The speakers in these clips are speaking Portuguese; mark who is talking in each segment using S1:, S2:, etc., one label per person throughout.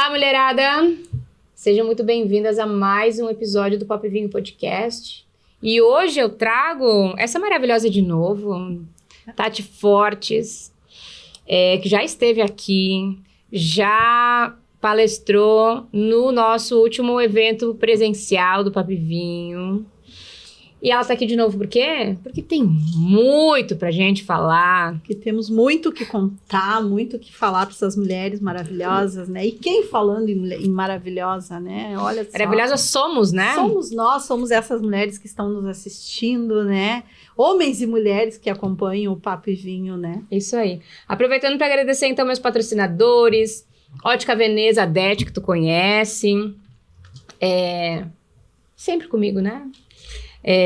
S1: Olá, mulherada! Sejam muito bem-vindas a mais um episódio do Papo e Vinho Podcast. E hoje eu trago essa maravilhosa de novo, Tati Fortes, que já esteve aqui, já palestrou no nosso último evento presencial do Papo e Vinho. E ela tá aqui de novo por quê? Porque tem muito pra gente falar.
S2: Que temos muito o que contar, muito o que falar para essas mulheres maravilhosas, né? E quem falando em maravilhosa, né? Olha só.
S1: Maravilhosas somos, né?
S2: Somos nós, somos essas mulheres que estão nos assistindo, né? Homens e mulheres que acompanham o Papo e Vinho, né?
S1: Isso aí. Aproveitando para agradecer, então, meus patrocinadores. Ótica Veneza, a Det, que tu conhece. Sempre comigo, né?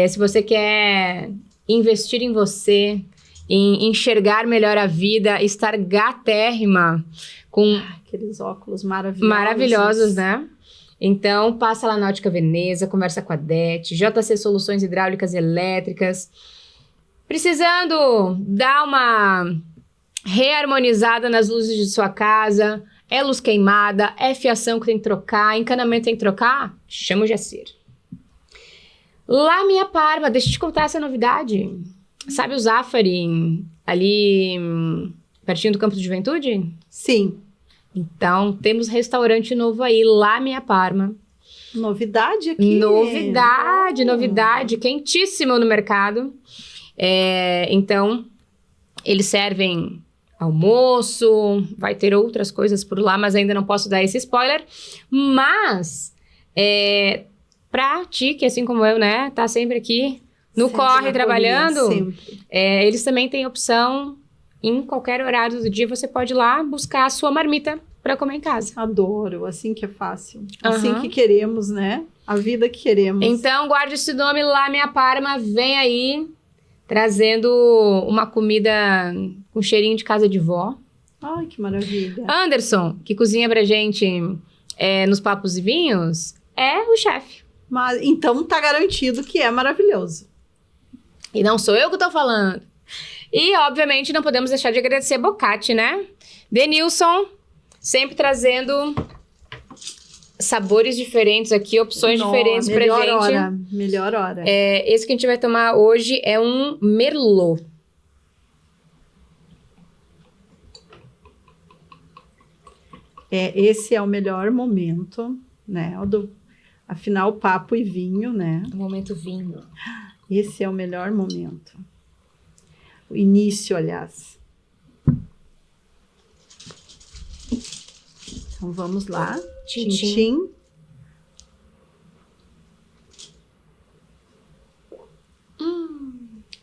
S1: Se você quer investir em você, em enxergar melhor a vida, estar gatérrima com...
S2: aqueles óculos maravilhosos.
S1: Maravilhosos, né? Então, passa lá na Ótica Veneza, conversa com a Det, JC Soluções Hidráulicas e Elétricas. Precisando dar uma reharmonizada nas luzes de sua casa, é luz queimada, é fiação que tem que trocar, encanamento tem que trocar? Chama o Jacir. Lá Minha Parma, deixa eu te contar essa novidade. Sabe o Zafari, ali pertinho do Campo de Juventude?
S2: Sim.
S1: Então, temos restaurante novo aí, Lá Minha Parma.
S2: Novidade aqui.
S1: Novidade, quentíssimo no mercado. Então, eles servem almoço, vai ter outras coisas por lá, mas ainda não posso dar esse spoiler. Mas, pra ti, que assim como eu, né, tá sempre aqui no
S2: Sempre
S1: corre
S2: na
S1: trabalhando,
S2: correria, sempre.
S1: Eles também têm opção, em qualquer horário do dia, você pode ir lá buscar a sua marmita pra comer em casa.
S2: Adoro, assim que é fácil. Assim que queremos, né? A vida que queremos.
S1: Então, guarde esse nome, Lá Minha Parma, vem aí, trazendo uma comida com cheirinho de casa de vó.
S2: Ai, que maravilha.
S1: Anderson, que cozinha pra gente nos Papos e Vinhos, é o chefe.
S2: Mas, então tá garantido que é maravilhoso.
S1: E não sou eu que tô falando. E, obviamente, não podemos deixar de agradecer a Bocati, né? Denilson, sempre trazendo sabores diferentes aqui, opções diferentes pra gente.
S2: Melhor hora.
S1: Esse que a gente vai tomar hoje é um Merlot.
S2: Esse é o melhor momento, né? Afinal, Papo e Vinho, né?
S1: O momento vinho.
S2: Esse é o melhor momento. O início, aliás. Então, vamos lá.
S1: Tchim,
S2: Tchim,
S1: tchim.
S2: tchim.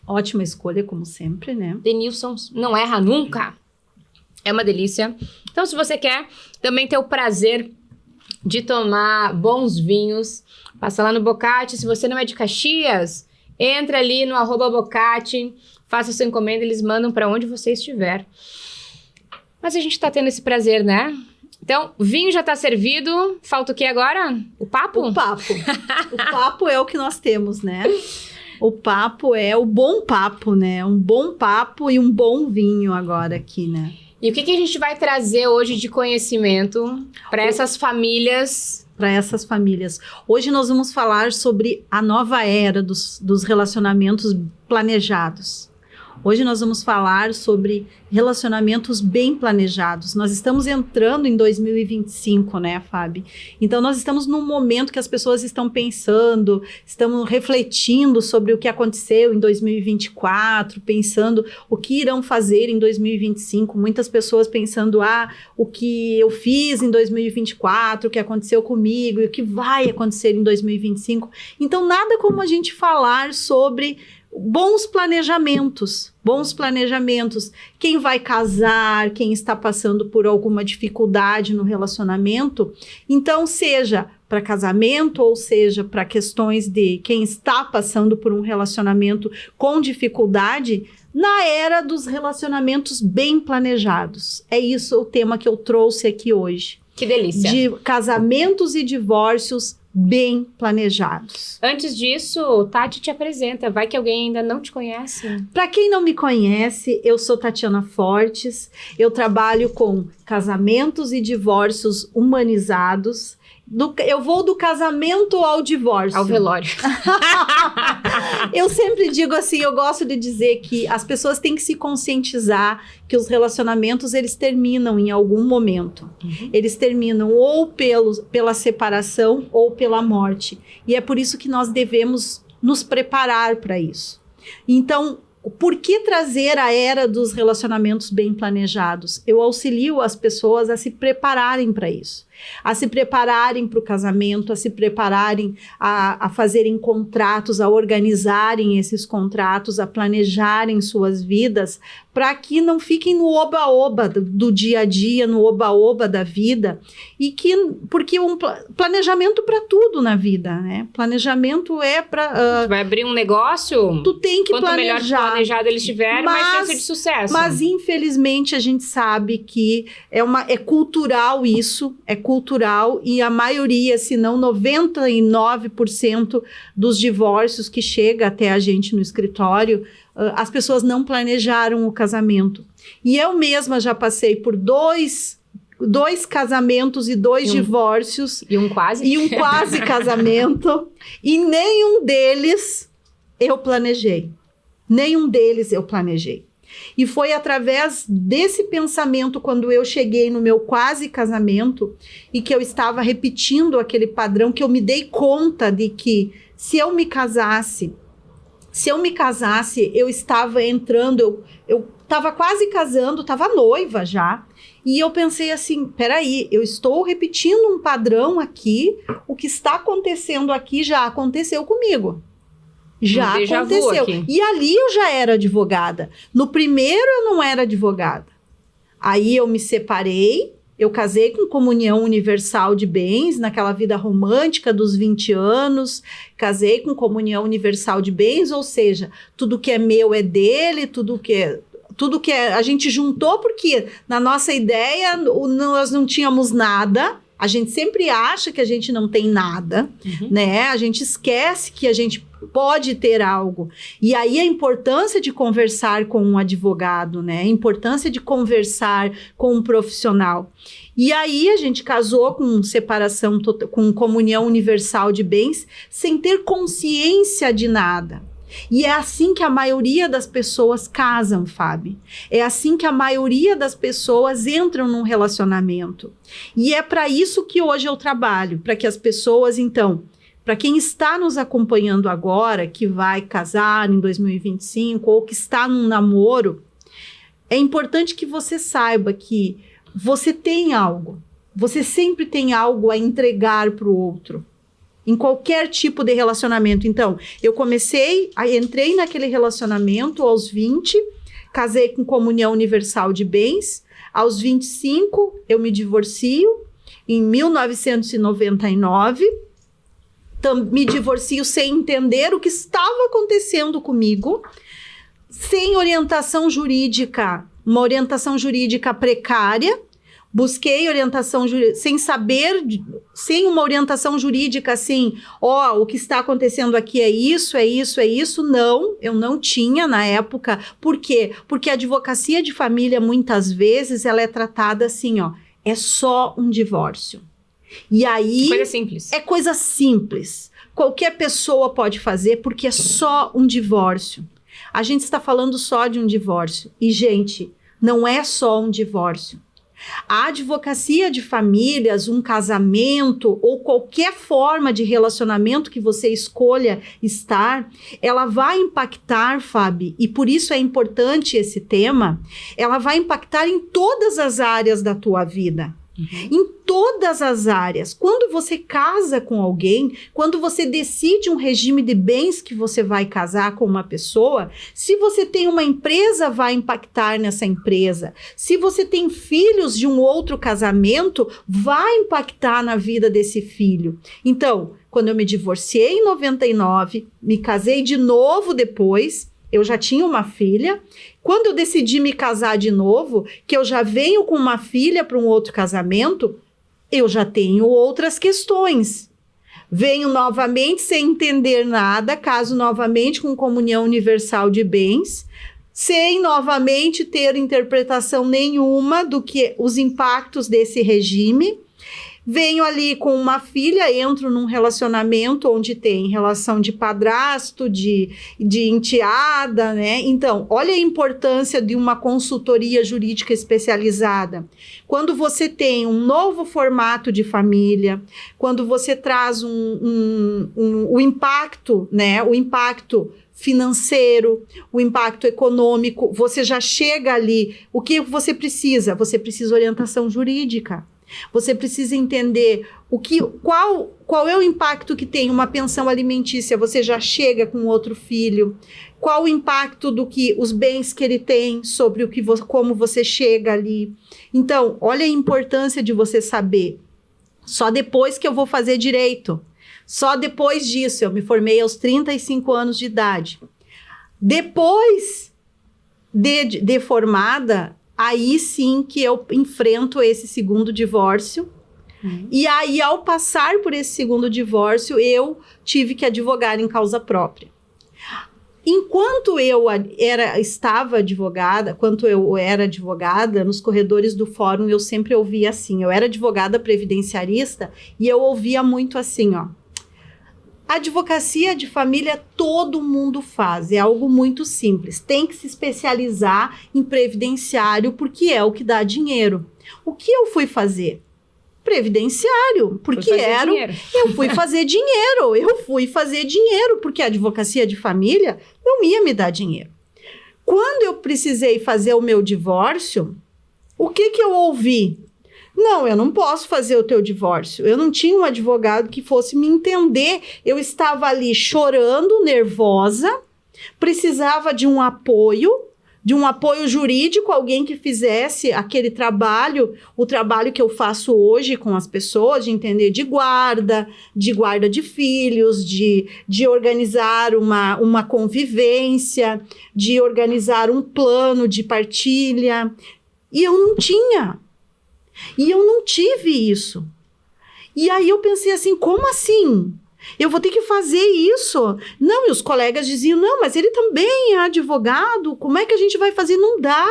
S2: Ótima escolha, como sempre, né?
S1: Denilson não erra nunca. É uma delícia. Então, se você quer também ter o prazer de tomar bons vinhos, passa lá no Bocati. Se você não é de Caxias, entra ali no @Bocati, faça sua encomenda, eles mandam para onde você estiver. Mas a gente tá tendo esse prazer, né? Então, o vinho já tá servido, falta o que agora? O papo?
S2: O papo. O papo é o que nós temos, né? O papo é o bom papo, né? Um bom papo e um bom vinho agora aqui, né?
S1: E o que a gente vai trazer hoje de conhecimento para essas famílias?
S2: Para essas famílias. Hoje nós vamos falar sobre a nova era dos relacionamentos planejados. Hoje nós vamos falar sobre relacionamentos bem planejados. Nós estamos entrando em 2025, né, Fábio? Então, nós estamos num momento que as pessoas estão pensando, estão refletindo sobre o que aconteceu em 2024, pensando o que irão fazer em 2025. Muitas pessoas pensando, o que eu fiz em 2024, o que aconteceu comigo e o que vai acontecer em 2025. Então, nada como a gente falar sobre bons planejamentos, quem vai casar, quem está passando por alguma dificuldade no relacionamento, então seja para casamento ou seja para questões de quem está passando por um relacionamento com dificuldade, na era dos relacionamentos bem planejados. É isso o tema que eu trouxe aqui hoje.
S1: Que delícia.
S2: De casamentos e divórcios bem planejados.
S1: Antes disso, Tati te apresenta. Vai que alguém ainda não te conhece.
S2: Para quem não me conhece, eu sou Tatiana Fortes. Eu trabalho com casamentos e divórcios humanizados. Eu vou do casamento ao divórcio.
S1: Ao velório.
S2: Eu sempre digo assim, eu gosto de dizer que as pessoas têm que se conscientizar que os relacionamentos, eles terminam em algum momento. Eles terminam ou pela separação ou pela morte. E é por isso que nós devemos nos preparar para isso. Então, por que trazer a era dos relacionamentos bem planejados? Eu auxilio as pessoas a se prepararem para isso. A se prepararem para o casamento, a se prepararem a fazerem contratos, a organizarem esses contratos, a planejarem suas vidas, para que não fiquem no oba-oba do dia a dia, no oba-oba da vida, porque planejamento para tudo na vida, né? Planejamento é para...
S1: Tu vai abrir um negócio,
S2: tu tem que
S1: quanto
S2: planejar.
S1: melhor planejado eles tiverem, mais chance de sucesso.
S2: Mas infelizmente a gente sabe que é cultural isso, é cultural, e a maioria, se não 99% dos divórcios que chega até a gente no escritório, as pessoas não planejaram o casamento. E eu mesma já passei por dois casamentos e dois divórcios.
S1: E um quase.
S2: E um quase casamento. E nenhum deles eu planejei. Nenhum deles eu planejei. E foi através desse pensamento, quando eu cheguei no meu quase casamento, e que eu estava repetindo aquele padrão, que eu me dei conta de que se eu me casasse, eu estava entrando, eu estava quase casando, estava noiva já, e eu pensei assim, peraí, eu estou repetindo um padrão aqui, o que está acontecendo aqui já aconteceu comigo. Já aconteceu. E ali eu já era advogada. No primeiro eu não era advogada. Aí eu me separei, eu casei com comunhão universal de bens, naquela vida romântica dos 20 anos, casei com comunhão universal de bens, ou seja, tudo que é meu é dele, tudo que a gente juntou, porque na nossa ideia nós não tínhamos nada. A gente sempre acha que a gente não tem nada, né? A gente esquece que a gente pode ter algo. E aí a importância de conversar com um advogado, né? A importância de conversar com um profissional. E aí a gente casou com separação, com comunhão universal de bens, sem ter consciência de nada. E é assim que a maioria das pessoas casam, Fábio. É assim que a maioria das pessoas entram num relacionamento. E é para isso que hoje eu trabalho, para que as pessoas, então, para quem está nos acompanhando agora, que vai casar em 2025 ou que está num namoro, é importante que você saiba que você tem algo. Você sempre tem algo a entregar para o outro. Em qualquer tipo de relacionamento. Então, entrei naquele relacionamento aos 20, casei com comunhão universal de bens. Aos 25, eu me divorcio. Em 1999, me divorcio sem entender o que estava acontecendo comigo, sem orientação jurídica, uma orientação jurídica precária. Busquei orientação jurídica, sem uma orientação jurídica assim, o que está acontecendo aqui é isso. Não, eu não tinha na época. Por quê? Porque a advocacia de família, muitas vezes, ela é tratada assim, é só um divórcio. E aí...
S1: Coisa simples.
S2: É coisa simples. Qualquer pessoa pode fazer, porque é só um divórcio. A gente está falando só de um divórcio. E, gente, não é só um divórcio. A advocacia de famílias, um casamento ou qualquer forma de relacionamento que você escolha estar, ela vai impactar, Fábio, e por isso é importante esse tema, ela vai impactar em todas as áreas da tua vida. Em todas as áreas. Quando você casa com alguém, quando você decide um regime de bens que você vai casar com uma pessoa, se você tem uma empresa, vai impactar nessa empresa. Se você tem filhos de um outro casamento, vai impactar na vida desse filho. Então, quando eu me divorciei em 99, me casei de novo depois, eu já tinha uma filha. Quando eu decidi me casar de novo, que eu já venho com uma filha para um outro casamento, eu já tenho outras questões. Venho novamente sem entender nada, caso novamente com comunhão universal de bens, sem novamente ter interpretação nenhuma do que os impactos desse regime. Venho ali com uma filha, entro num relacionamento onde tem relação de padrasto, de enteada, né? Então, olha a importância de uma consultoria jurídica especializada. Quando você tem um novo formato de família, quando você traz o impacto, né? O impacto financeiro, o impacto econômico, você já chega ali. O que você precisa? Você precisa de orientação jurídica. Você precisa entender qual é o impacto que tem uma pensão alimentícia. Você já chega com outro filho. Qual o impacto do que os bens que ele tem sobre como você chega ali. Então, olha a importância de você saber. Só depois que eu vou fazer direito. Só depois disso, eu me formei aos 35 anos de idade. Depois de formada, aí sim que eu enfrento esse segundo divórcio. E aí, ao passar por esse segundo divórcio, eu tive que advogar em causa própria. Enquanto eu estava advogada, quando eu era advogada, nos corredores do fórum, eu sempre ouvia assim, eu era advogada previdenciarista e eu ouvia muito assim, ó. Advocacia de família todo mundo faz, é algo muito simples. Tem que se especializar em previdenciário porque é o que dá dinheiro. O que eu fui fazer? Previdenciário, porque eu fui fazer dinheiro, porque a advocacia de família não ia me dar dinheiro. Quando eu precisei fazer o meu divórcio, o que eu ouvi? Não, eu não posso fazer o teu divórcio. Eu não tinha um advogado que fosse me entender. Eu estava ali chorando, nervosa, precisava de um apoio jurídico, alguém que fizesse aquele trabalho, o trabalho que eu faço hoje com as pessoas, de entender de guarda de filhos, de organizar uma convivência, de organizar um plano de partilha. E eu não tinha. E eu não tive isso. E aí eu pensei assim, como assim? Eu vou ter que fazer isso? Não, e os colegas diziam, não, mas ele também é advogado, como é que a gente vai fazer? Não dá.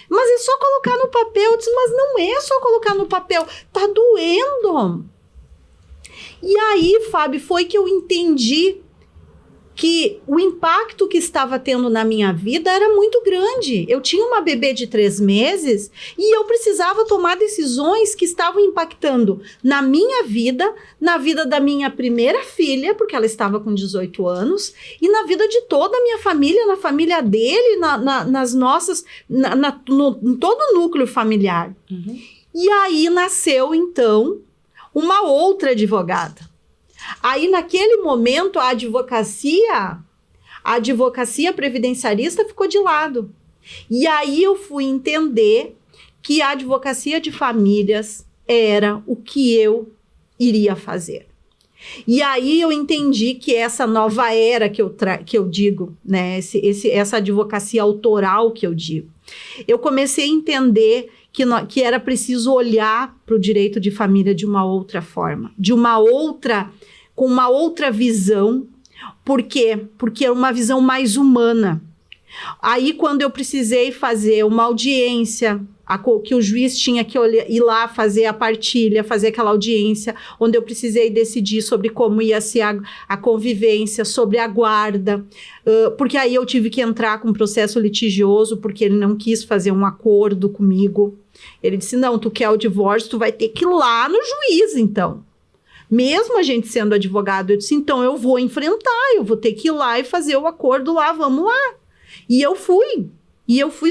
S2: Mas é só colocar no papel. Eu disse, mas não é só colocar no papel, tá doendo. E aí, Fábio, foi que eu entendi que o impacto que estava tendo na minha vida era muito grande. Eu tinha uma bebê de 3 meses e eu precisava tomar decisões que estavam impactando na minha vida, na vida da minha primeira filha, porque ela estava com 18 anos, e na vida de toda a minha família, na família dele, nas nossas, em todo o núcleo familiar. Uhum. E aí nasceu, então, uma outra advogada. Aí, naquele momento, a advocacia previdenciarista ficou de lado. E aí eu fui entender que a advocacia de famílias era o que eu iria fazer. E aí eu entendi que essa nova era que eu digo, né, essa advocacia autoral que eu digo, eu comecei a entender que era preciso olhar para o direito de família de uma outra forma, com uma outra visão. Por quê? Porque é uma visão mais humana. Aí, quando eu precisei fazer uma audiência, que o juiz tinha que ir lá fazer a partilha, fazer aquela audiência, onde eu precisei decidir sobre como ia ser a convivência, sobre a guarda, porque aí eu tive que entrar com um processo litigioso, porque ele não quis fazer um acordo comigo. Ele disse, não, tu quer o divórcio, tu vai ter que ir lá no juiz, então. Mesmo a gente sendo advogado, eu disse, então eu vou enfrentar, eu vou ter que ir lá e fazer o acordo lá, vamos lá. E eu fui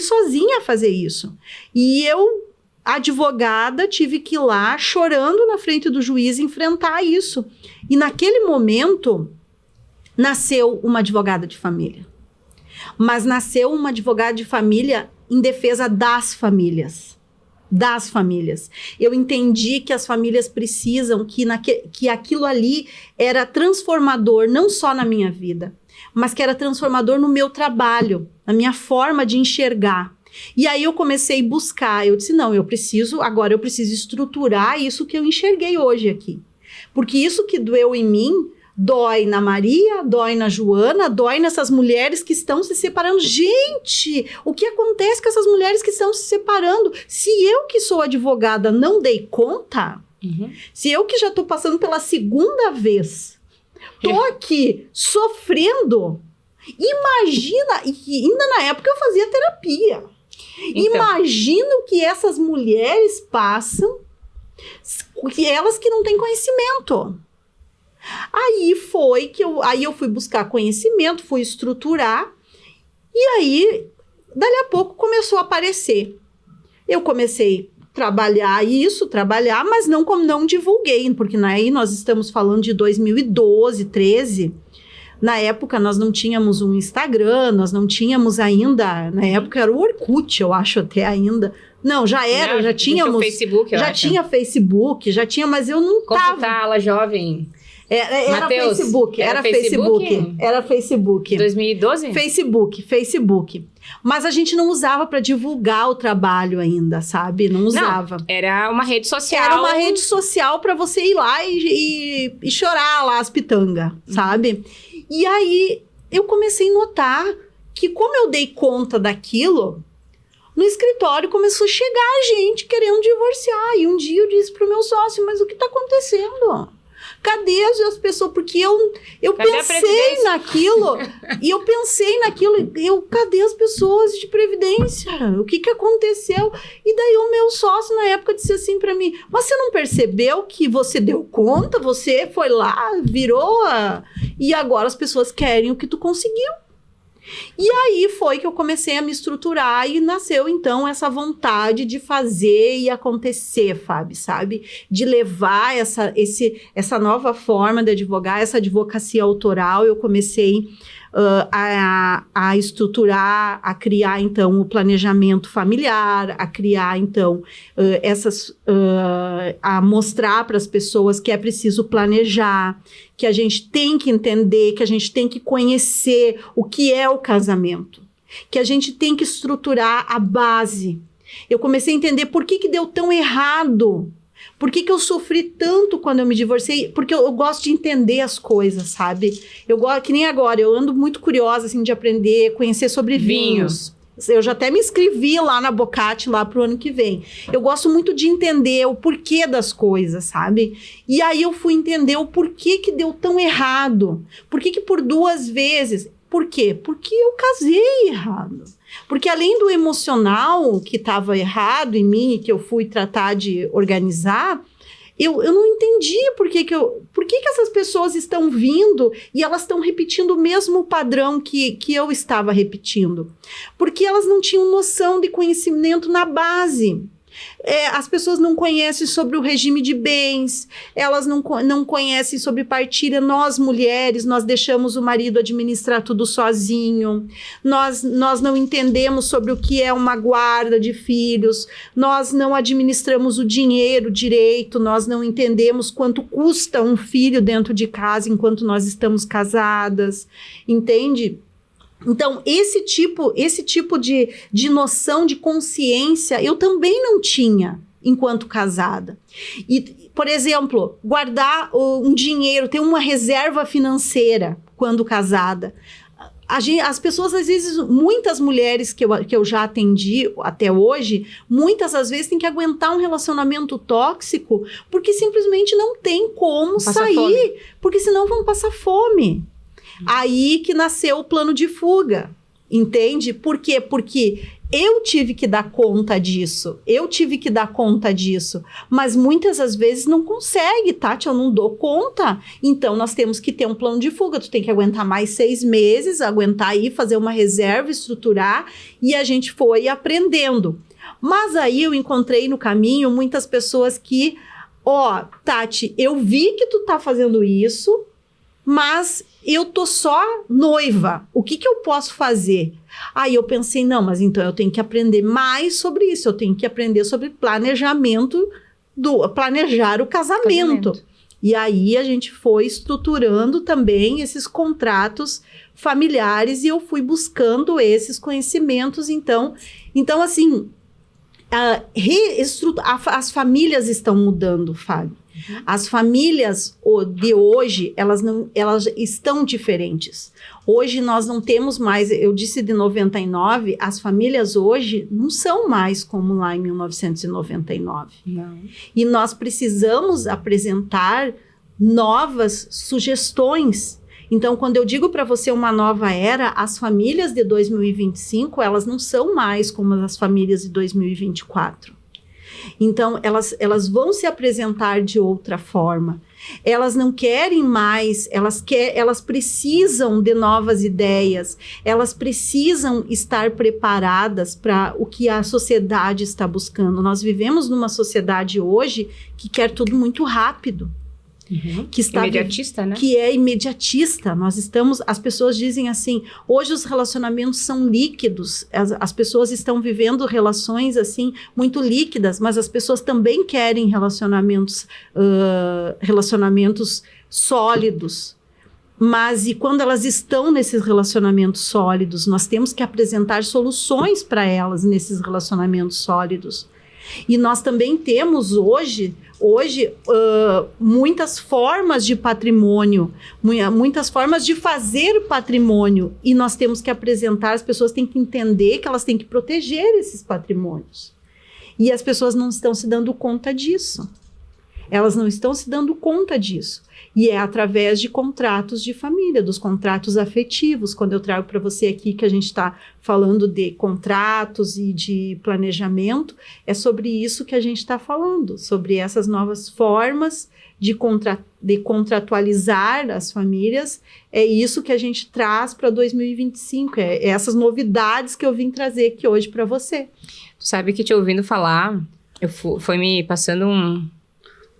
S2: sozinha fazer isso. E eu, advogada, tive que ir lá chorando na frente do juiz enfrentar isso. E naquele momento, nasceu uma advogada de família. Mas nasceu uma advogada de família em defesa das famílias. Das famílias. Eu entendi que as famílias precisam, que aquilo ali era transformador, não só na minha vida, mas que era transformador no meu trabalho, na minha forma de enxergar. E aí eu comecei a buscar, eu disse, não, agora eu preciso estruturar isso que eu enxerguei hoje aqui. Porque isso que doeu em mim, dói na Maria, dói na Joana, dói nessas mulheres que estão se separando. Gente, o que acontece com essas mulheres que estão se separando? Se eu que sou advogada não dei conta, se eu que já estou passando pela segunda vez, estou aqui sofrendo, imagina, e ainda na época eu fazia terapia. Então, imagina o que essas mulheres passam, elas que não têm conhecimento. Aí foi que eu fui buscar conhecimento, fui estruturar, e aí, dali a pouco, começou a aparecer. Eu comecei a trabalhar, mas não divulguei, porque aí nós estamos falando de 2012, 13. Na época, nós não tínhamos um Instagram, nós não tínhamos ainda, na época era o Orkut, eu acho até ainda. Não, já era, já tínhamos.
S1: Facebook,
S2: tinha Facebook, mas eu não tava.
S1: Consultar ala jovem.
S2: Era
S1: Mateus,
S2: Facebook, era Facebook.
S1: 2012?
S2: Facebook. Mas a gente não usava para divulgar o trabalho ainda, sabe? Não usava.
S1: Não, era uma rede social.
S2: Era uma rede social para você ir lá e chorar lá as pitangas, sabe? E aí eu comecei a notar que como eu dei conta daquilo, no escritório começou a chegar gente querendo divorciar. E um dia eu disse pro meu sócio, mas o que tá acontecendo? Cadê as pessoas? Porque eu pensei naquilo, cadê as pessoas de previdência? O que aconteceu? E daí o meu sócio na época disse assim para mim, mas você não percebeu que você deu conta? Você foi lá, e agora as pessoas querem o que tu conseguiu. E aí foi que eu comecei a me estruturar e nasceu então essa vontade de fazer e acontecer, Fábio, sabe? De levar essa nova forma de advogar, essa advocacia autoral. Eu comecei a estruturar, a criar então o planejamento familiar, a criar então a mostrar para as pessoas que é preciso planejar, que a gente tem que entender, que a gente tem que conhecer o que é o casamento, que a gente tem que estruturar a base. Eu comecei a entender por que deu tão errado. Por que eu sofri tanto quando eu me divorciei? Porque eu gosto de entender as coisas, sabe? Que nem agora, eu ando muito curiosa, assim, de aprender, conhecer sobre vinhos. Eu já até me inscrevi lá na Bocati, lá pro ano que vem. Eu gosto muito de entender o porquê das coisas, sabe? E aí eu fui entender o porquê que deu tão errado. Por que por 2 vezes... Por quê? Porque eu casei errado. Porque além do emocional que estava errado em mim, que eu fui tratar de organizar, eu não entendi por que essas pessoas estão vindo e elas estão repetindo o mesmo padrão que eu estava repetindo. Porque elas não tinham noção de conhecimento na base. As pessoas não conhecem sobre o regime de bens, elas não conhecem sobre partilha. Nós, mulheres, nós deixamos o marido administrar tudo sozinho, nós não entendemos sobre o que é uma guarda de filhos, nós não administramos o dinheiro direito, nós não entendemos quanto custa um filho dentro de casa enquanto nós estamos casadas, entende? Então, esse tipo de noção de consciência eu também não tinha enquanto casada. E, por exemplo, guardar um dinheiro, ter uma reserva financeira quando casada. As pessoas, às vezes, muitas mulheres que eu já atendi até hoje, muitas, às vezes, têm que aguentar um relacionamento tóxico porque simplesmente não tem como sair, fome. Porque senão vão passar fome. Aí que nasceu o plano de fuga, entende? Por quê? Porque eu tive que dar conta disso, mas muitas das vezes não consegue, Tati, eu não dou conta, então nós temos que ter um plano de fuga, tu tem que aguentar mais 6 meses, aguentar aí, fazer uma reserva, estruturar, e a gente foi aprendendo. Mas aí eu encontrei no caminho muitas pessoas que, Tati, eu vi que tu tá fazendo isso, mas eu tô só noiva, o que eu posso fazer? Aí eu pensei, não, mas então eu tenho que aprender mais sobre isso, eu tenho que aprender sobre planejar o casamento. E aí a gente foi estruturando também esses contratos familiares e eu fui buscando esses conhecimentos, então assim, As famílias estão mudando, Fábio. As famílias de hoje, elas estão diferentes. Hoje nós não temos mais, eu disse de 99, as famílias hoje não são mais como lá em 1999.
S1: Não.
S2: E nós precisamos apresentar novas sugestões. Então, quando eu digo para você uma nova era, as famílias de 2025, elas não são mais como as famílias de 2024. Então, elas vão se apresentar de outra forma. Elas não querem mais, elas precisam de novas ideias, elas precisam estar preparadas para o que a sociedade está buscando. Nós vivemos numa sociedade hoje que quer tudo muito rápido. Que está
S1: imediatista, né?
S2: Que é imediatista. As pessoas dizem assim, hoje os relacionamentos são líquidos, as pessoas estão vivendo relações assim, muito líquidas, mas as pessoas também querem relacionamentos sólidos. Mas e quando elas estão nesses relacionamentos sólidos, nós temos que apresentar soluções para elas nesses relacionamentos sólidos. E nós também temos hoje muitas formas de patrimônio, muitas formas de fazer patrimônio, e nós temos que apresentar, as pessoas têm que entender que elas têm que proteger esses patrimônios. E as pessoas não estão se dando conta disso. Elas não estão se dando conta disso. E é através de contratos de família, dos contratos afetivos. Quando eu trago para você aqui que a gente está falando de contratos e de planejamento, é sobre isso que a gente está falando, sobre essas novas formas de contratualizar as famílias. É isso que a gente traz para 2025, é essas novidades que eu vim trazer aqui hoje para você.
S1: Tu sabe que te ouvindo falar, foi me passando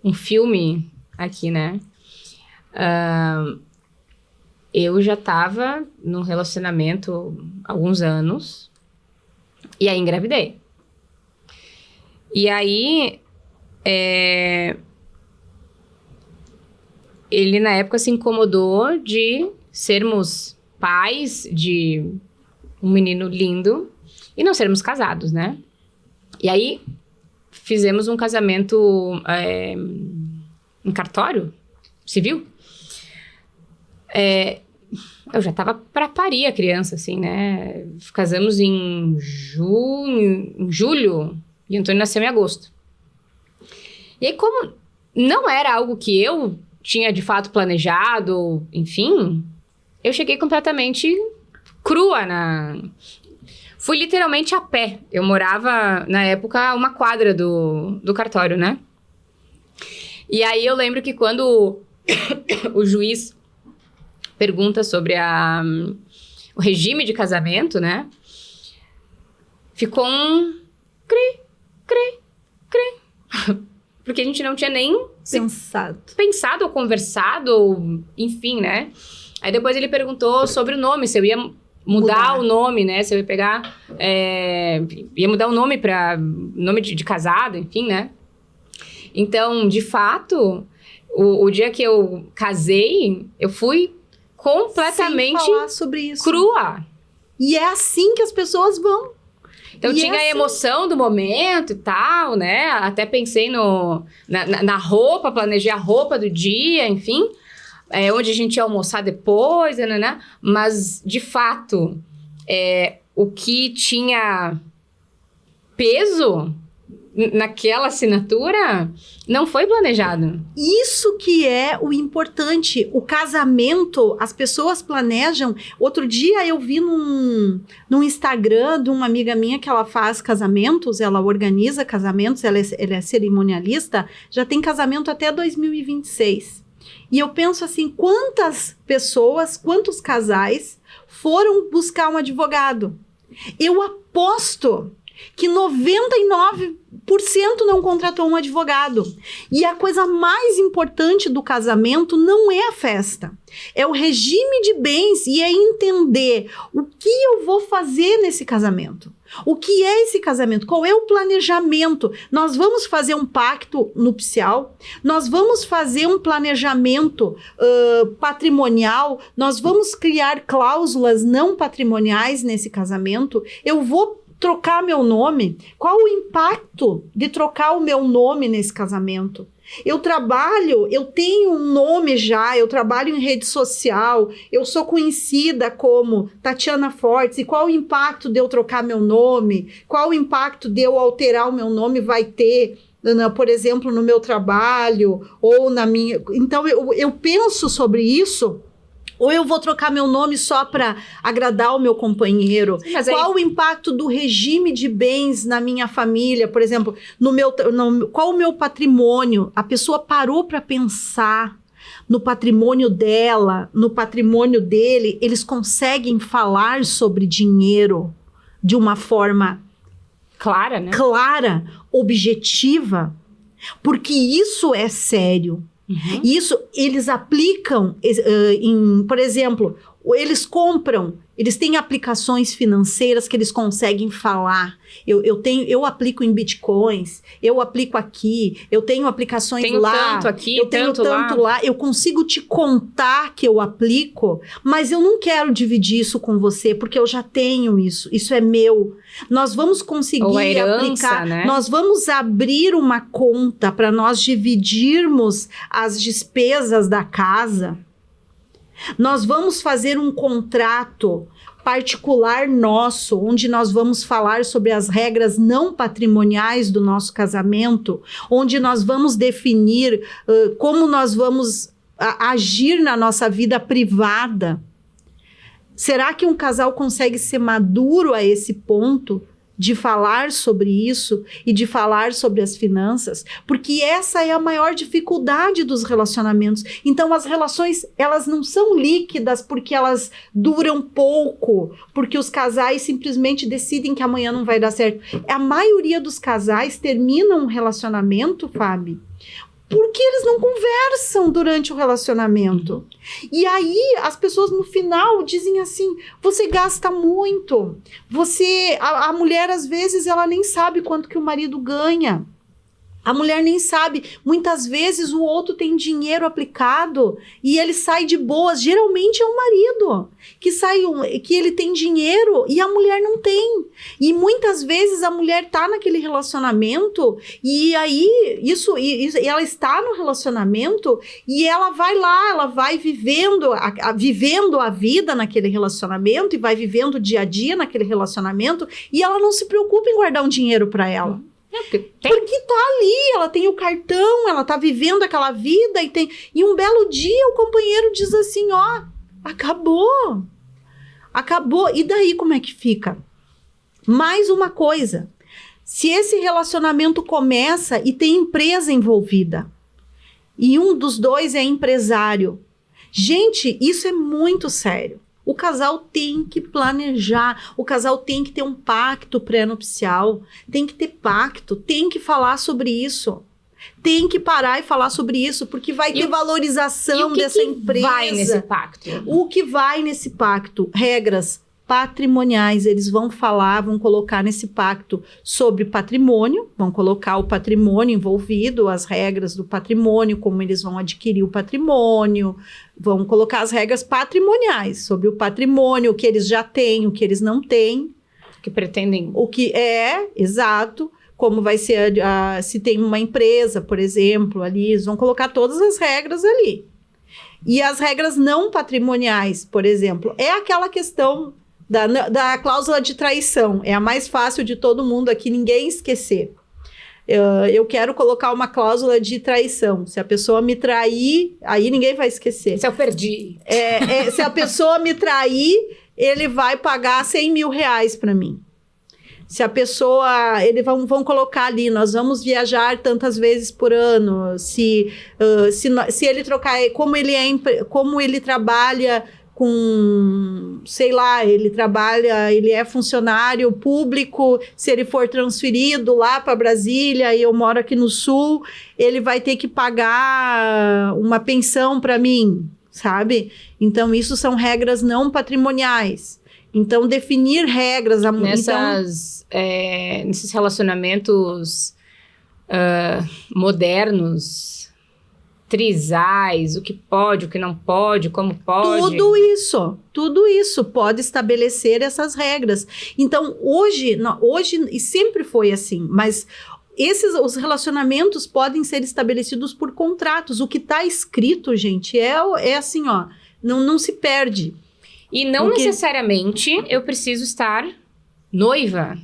S1: um filme aqui, né? Eu já estava num relacionamento há alguns anos e aí engravidei. E aí ele na época se incomodou de sermos pais de um menino lindo e não sermos casados, né? E aí fizemos um casamento em cartório civil. Eu já tava para parir a criança, assim, né? Casamos em julho e Antônio nasceu em agosto. E aí, como não era algo que eu tinha de fato planejado, enfim, eu cheguei completamente crua Fui literalmente a pé. Eu morava, na época, a uma quadra do cartório, né? E aí eu lembro que quando o juiz pergunta sobre o regime de casamento, né? Ficou um cri. Porque a gente não tinha nem pensado ou conversado, ou, enfim, né? Aí depois ele perguntou sobre o nome, se eu ia mudar o nome, né? Se eu ia pegar... ia mudar o nome para nome de casado, enfim, né? Então, de fato, o dia que eu casei, eu fui completamente
S2: sem falar sobre isso.
S1: Crua.
S2: E é assim que as pessoas vão.
S1: Então, tinha a emoção do momento e tal, né? Até pensei na roupa, planejei a roupa do dia, enfim. Onde a gente ia almoçar depois, né? Mas, de fato, o que tinha peso naquela assinatura não foi planejado.
S2: Isso que é o importante. O casamento, as pessoas planejam. Outro dia eu vi num Instagram de uma amiga minha que ela faz casamentos, ela organiza casamentos, ela é cerimonialista, já tem casamento até 2026. E eu penso assim, quantas pessoas, quantos casais foram buscar um advogado? Eu aposto que 99% não contratou um advogado. E a coisa mais importante do casamento não é a festa. É o regime de bens e é entender o que eu vou fazer nesse casamento. O que é esse casamento? Qual é o planejamento? Nós vamos fazer um pacto nupcial? Nós vamos fazer um planejamento patrimonial? Nós vamos criar cláusulas não patrimoniais nesse casamento? Eu vou trocar meu nome? Qual o impacto de trocar o meu nome nesse casamento? Eu trabalho, eu tenho um nome já, eu trabalho em rede social, eu sou conhecida como Tatiana Fortes, e qual o impacto de eu trocar meu nome? Qual o impacto de eu alterar o meu nome vai ter, por exemplo, no meu trabalho ou na minha... Então, eu penso sobre isso. Ou eu vou trocar meu nome só para agradar o meu companheiro? Mas qual o impacto do regime de bens na minha família? Por exemplo, qual o meu patrimônio? A pessoa parou para pensar no patrimônio dela, no patrimônio dele. Eles conseguem falar sobre dinheiro de uma forma
S1: clara, né?
S2: Clara, objetiva, porque isso é sério. Isso eles aplicam, por exemplo, eles compram, eles têm aplicações financeiras que eles conseguem falar. Eu aplico em bitcoins, eu aplico aqui, eu tenho aplicações lá,
S1: tanto aqui,
S2: eu tenho tanto lá. Eu consigo te contar que eu aplico, mas eu não quero dividir isso com você, porque eu já tenho isso. Isso é meu. Nós vamos conseguir aplicar, né? Nós vamos abrir uma conta para nós dividirmos as despesas da casa. Nós vamos fazer um contrato particular nosso, onde nós vamos falar sobre as regras não patrimoniais do nosso casamento, onde nós vamos definir como nós vamos agir na nossa vida privada. Será que um casal consegue ser maduro a esse ponto de falar sobre isso e de falar sobre as finanças? Porque essa é a maior dificuldade dos relacionamentos. Então, as relações, elas não são líquidas porque elas duram pouco, porque os casais simplesmente decidem que amanhã não vai dar certo. A maioria dos casais terminam um relacionamento, Fábio, porque eles não conversam durante o relacionamento. E aí, as pessoas no final dizem assim, você gasta muito. A mulher, às vezes, ela nem sabe quanto que o marido ganha. A mulher nem sabe. Muitas vezes, o outro tem dinheiro aplicado e ele sai de boas. Geralmente, é o marido que ele tem dinheiro e a mulher não tem. E muitas vezes, a mulher tá naquele relacionamento e aí, ela está no relacionamento e ela vai lá, ela vai vivendo a vida naquele relacionamento e vai vivendo o dia a dia naquele relacionamento e ela não se preocupa em guardar um dinheiro para ela. Porque tá ali, ela tem o cartão, ela tá vivendo aquela vida e um belo dia o companheiro diz assim, acabou, e daí como é que fica? Mais uma coisa, se esse relacionamento começa e tem empresa envolvida, e um dos dois é empresário, gente, isso é muito sério. O casal tem que planejar, o casal tem que ter um pacto pré-nupcial, tem que ter pacto, tem que falar sobre isso. Tem que parar e falar sobre isso, porque vai ter valorização dessa empresa. O que vai nesse pacto? O que vai nesse pacto? Regras patrimoniais, eles vão colocar nesse pacto sobre patrimônio, vão colocar o patrimônio envolvido, as regras do patrimônio, como eles vão adquirir o patrimônio, vão colocar as regras patrimoniais sobre o patrimônio, o que eles já têm, o que eles não têm.
S1: Que pretendem.
S2: O que é, exato, como vai ser, se tem uma empresa, por exemplo, ali, eles vão colocar todas as regras ali. E as regras não patrimoniais, por exemplo, é aquela questão da cláusula de traição. É a mais fácil de todo mundo aqui, ninguém esquecer. Eu quero colocar uma cláusula de traição. Se a pessoa me trair, aí ninguém vai esquecer.
S1: Se eu perdi.
S2: Se a pessoa me trair, ele vai pagar 100 mil reais para mim. Se a pessoa... Eles vão colocar ali, nós vamos viajar tantas vezes por ano. Se ele trocar... Como ele trabalha com, sei lá, ele é funcionário público, se ele for transferido lá para Brasília e eu moro aqui no Sul, ele vai ter que pagar uma pensão para mim, sabe? Então, isso são regras não patrimoniais. Então, definir regras...
S1: Nesses relacionamentos modernos, trisais, o que pode, o que não pode, como pode.
S2: Tudo isso pode estabelecer essas regras. Então, hoje e sempre foi assim, mas os relacionamentos podem ser estabelecidos por contratos. O que está escrito, gente, é assim, ó, não se perde.
S1: E não necessariamente eu preciso estar noiva,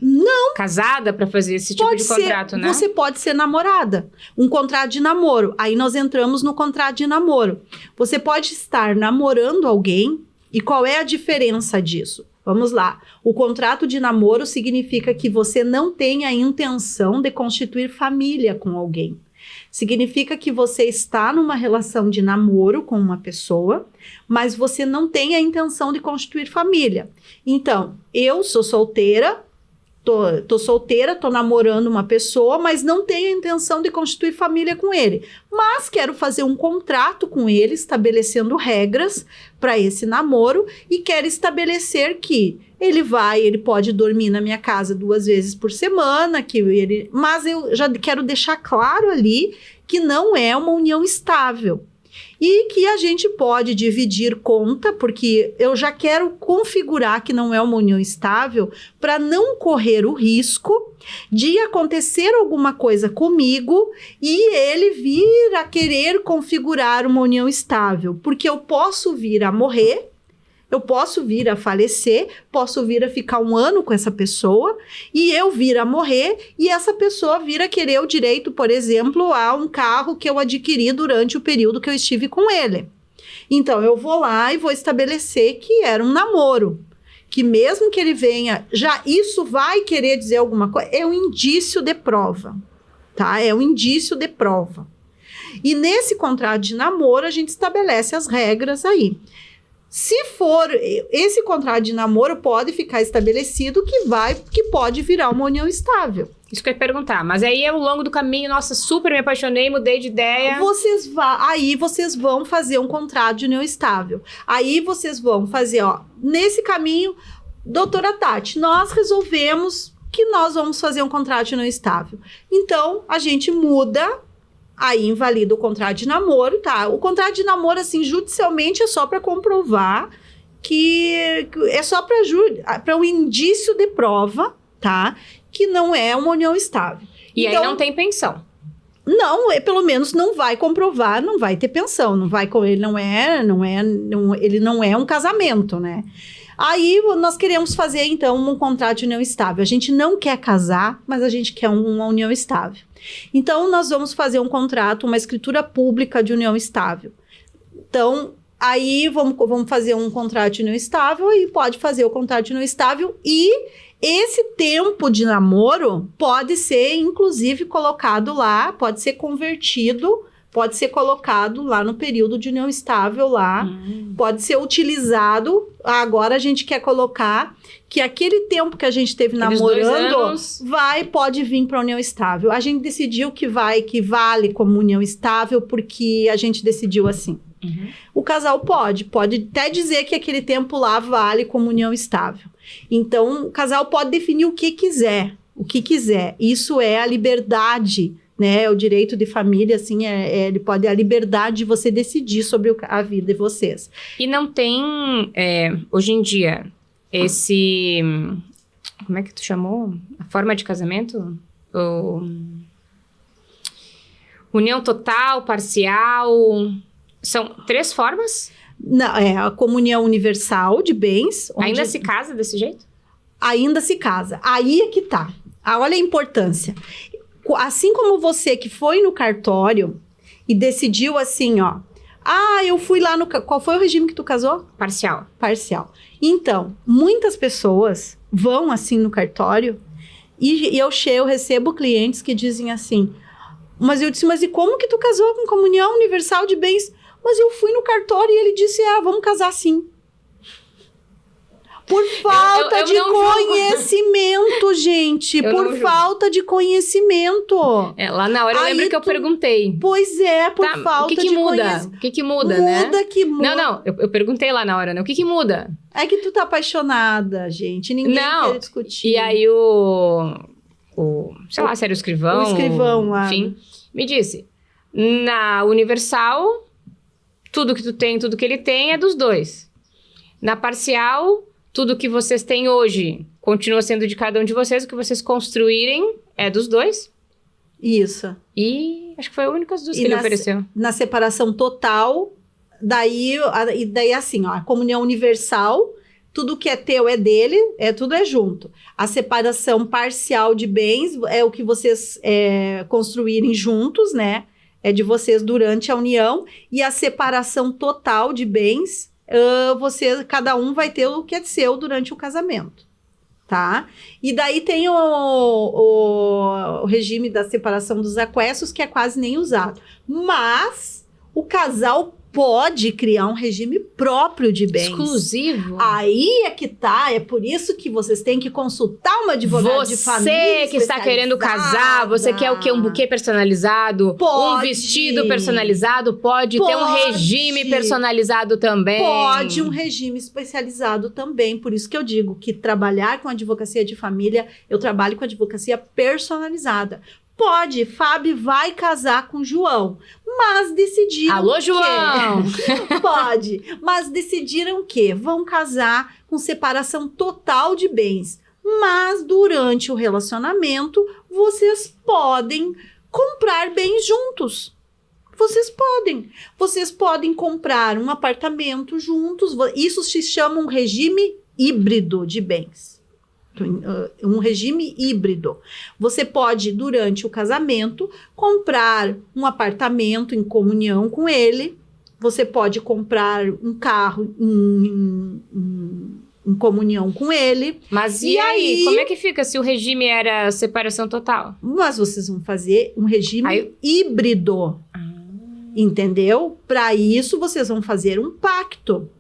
S1: casada para fazer esse tipo de contrato, né?
S2: Você pode ser namorada, um contrato de namoro. Aí nós entramos no contrato de namoro. Você pode estar namorando alguém, e qual é a diferença disso? Vamos lá. O contrato de namoro significa que você não tem a intenção de constituir família com alguém. Significa que você está numa relação de namoro com uma pessoa, mas você não tem a intenção de constituir família. Então, eu sou solteira, tô namorando uma pessoa, mas não tenho a intenção de constituir família com ele. Mas quero fazer um contrato com ele, estabelecendo regras para esse namoro, e quero estabelecer que ele pode dormir na minha casa 2 vezes por semana, mas eu já quero deixar claro ali que não é uma união estável. E que a gente pode dividir conta, porque eu já quero configurar que não é uma união estável, para não correr o risco de acontecer alguma coisa comigo e ele vir a querer configurar uma união estável. Porque eu posso vir a morrer, eu posso vir a falecer, posso vir a ficar 1 ano com essa pessoa, e eu vir a morrer, e essa pessoa vir a querer o direito, por exemplo, a um carro que eu adquiri durante o período que eu estive com ele. Então, eu vou lá e vou estabelecer que era um namoro. Que mesmo que ele venha, já isso vai querer dizer alguma coisa, é um indício de prova, tá? É um indício de prova. E nesse contrato de namoro, a gente estabelece as regras aí. Se for, esse contrato de namoro pode ficar estabelecido que pode virar uma união estável.
S1: Isso que eu ia perguntar, mas aí ao longo do caminho, nossa, super me apaixonei, mudei de ideia.
S2: Aí vocês vão fazer um contrato de união estável. Aí vocês vão fazer, ó, nesse caminho, doutora Tati, nós resolvemos que nós vamos fazer um contrato de união estável. Então, a gente muda. Aí invalida o contrato de namoro, tá? O contrato de namoro, assim, judicialmente é só para comprovar que é só para um indício de prova, tá? Que não é uma união estável.
S1: E então, aí não tem pensão.
S2: Não, pelo menos não vai comprovar, não vai ter pensão, ele não é um casamento, né? Aí nós queremos fazer, então, um contrato de união estável. A gente não quer casar, mas a gente quer uma união estável. Então, nós vamos fazer um contrato, uma escritura pública de união estável. Então, aí vamos fazer um contrato de união estável e pode fazer o contrato de união estável, e esse tempo de namoro pode ser, inclusive, colocado lá, pode ser convertido, pode ser colocado lá no período de união estável lá, pode ser utilizado. Agora a gente quer colocar que aquele tempo que a gente teve namorando pode vir para união estável. A gente decidiu que vale como união estável porque a gente decidiu assim. O casal pode até dizer que aquele tempo lá vale como união estável. Então, o casal pode definir o que quiser. Isso é a liberdade, né? O direito de família, assim, ele pode a liberdade de você decidir sobre a vida de vocês.
S1: E não tem, hoje em dia, esse... Como é que tu chamou? A forma de casamento? União total, parcial... São 3 formas?
S2: Não, a comunhão universal de bens.
S1: Ainda se casa desse jeito?
S2: Ainda se casa. Aí é que tá. Olha a importância. Assim como você que foi no cartório e decidiu assim, ó. Eu fui lá no... Qual foi o regime que tu casou?
S1: Parcial.
S2: Então, muitas pessoas vão assim no cartório e eu recebo clientes que dizem assim... Mas eu disse, mas e como que tu casou com comunhão universal de bens? Mas eu fui no cartório e ele disse, vamos casar sim. Por falta de conhecimento, gente. Por falta de conhecimento.
S1: Lá na hora eu lembro que eu perguntei.
S2: Pois é, por falta de conhecimento.
S1: O que muda, né?
S2: Muda.
S1: Não, eu perguntei lá na hora, né? O que muda?
S2: É que tu tá apaixonada, gente. Ninguém quer discutir.
S1: E aí sei lá, se era o escrivão.
S2: O escrivão lá.
S1: Enfim, me disse, Na universal, tudo que tu tem, tudo que ele tem é dos dois. Na parcial, tudo que vocês têm hoje continua sendo de cada um de vocês, o que vocês construírem é dos dois.
S2: Isso.
S1: E acho que foi a única das duas que ele ofereceu.
S2: Na separação total, daí assim, ó, a comunhão universal, tudo que é teu é dele, tudo é junto. A separação parcial de bens é o que vocês construírem juntos, né? É de vocês durante a união. E a separação total de bens, cada um vai ter o que é seu durante o casamento, tá? E daí tem o regime da separação dos aquestos, que é quase nem usado. Mas o casal pode criar um regime próprio de bens.
S1: Exclusivo.
S2: Aí é que tá, é por isso que vocês têm que consultar uma advogada de família.
S1: Você que está querendo casar, você quer o quê? Um buquê personalizado?
S2: Pode.
S1: Um vestido personalizado? Pode ter um regime personalizado também.
S2: Pode, um regime especializado também. Por isso que eu digo que trabalhar com advocacia de família, eu trabalho com advocacia personalizada. Pode, Fábio vai casar com João, mas decidiram
S1: Alô, João!
S2: Pode, mas decidiram que vão casar com separação total de bens. Mas durante o relacionamento, vocês podem comprar bens juntos. Vocês podem comprar um apartamento juntos. Isso se chama um regime híbrido de bens. Um regime híbrido. Você pode, durante o casamento, comprar um apartamento em comunhão com ele. Você pode comprar um carro em comunhão com ele.
S1: Mas e aí? Como é que fica se o regime era separação total?
S2: Mas vocês vão fazer um regime híbrido. Entendeu? Para isso, vocês vão fazer um pacto.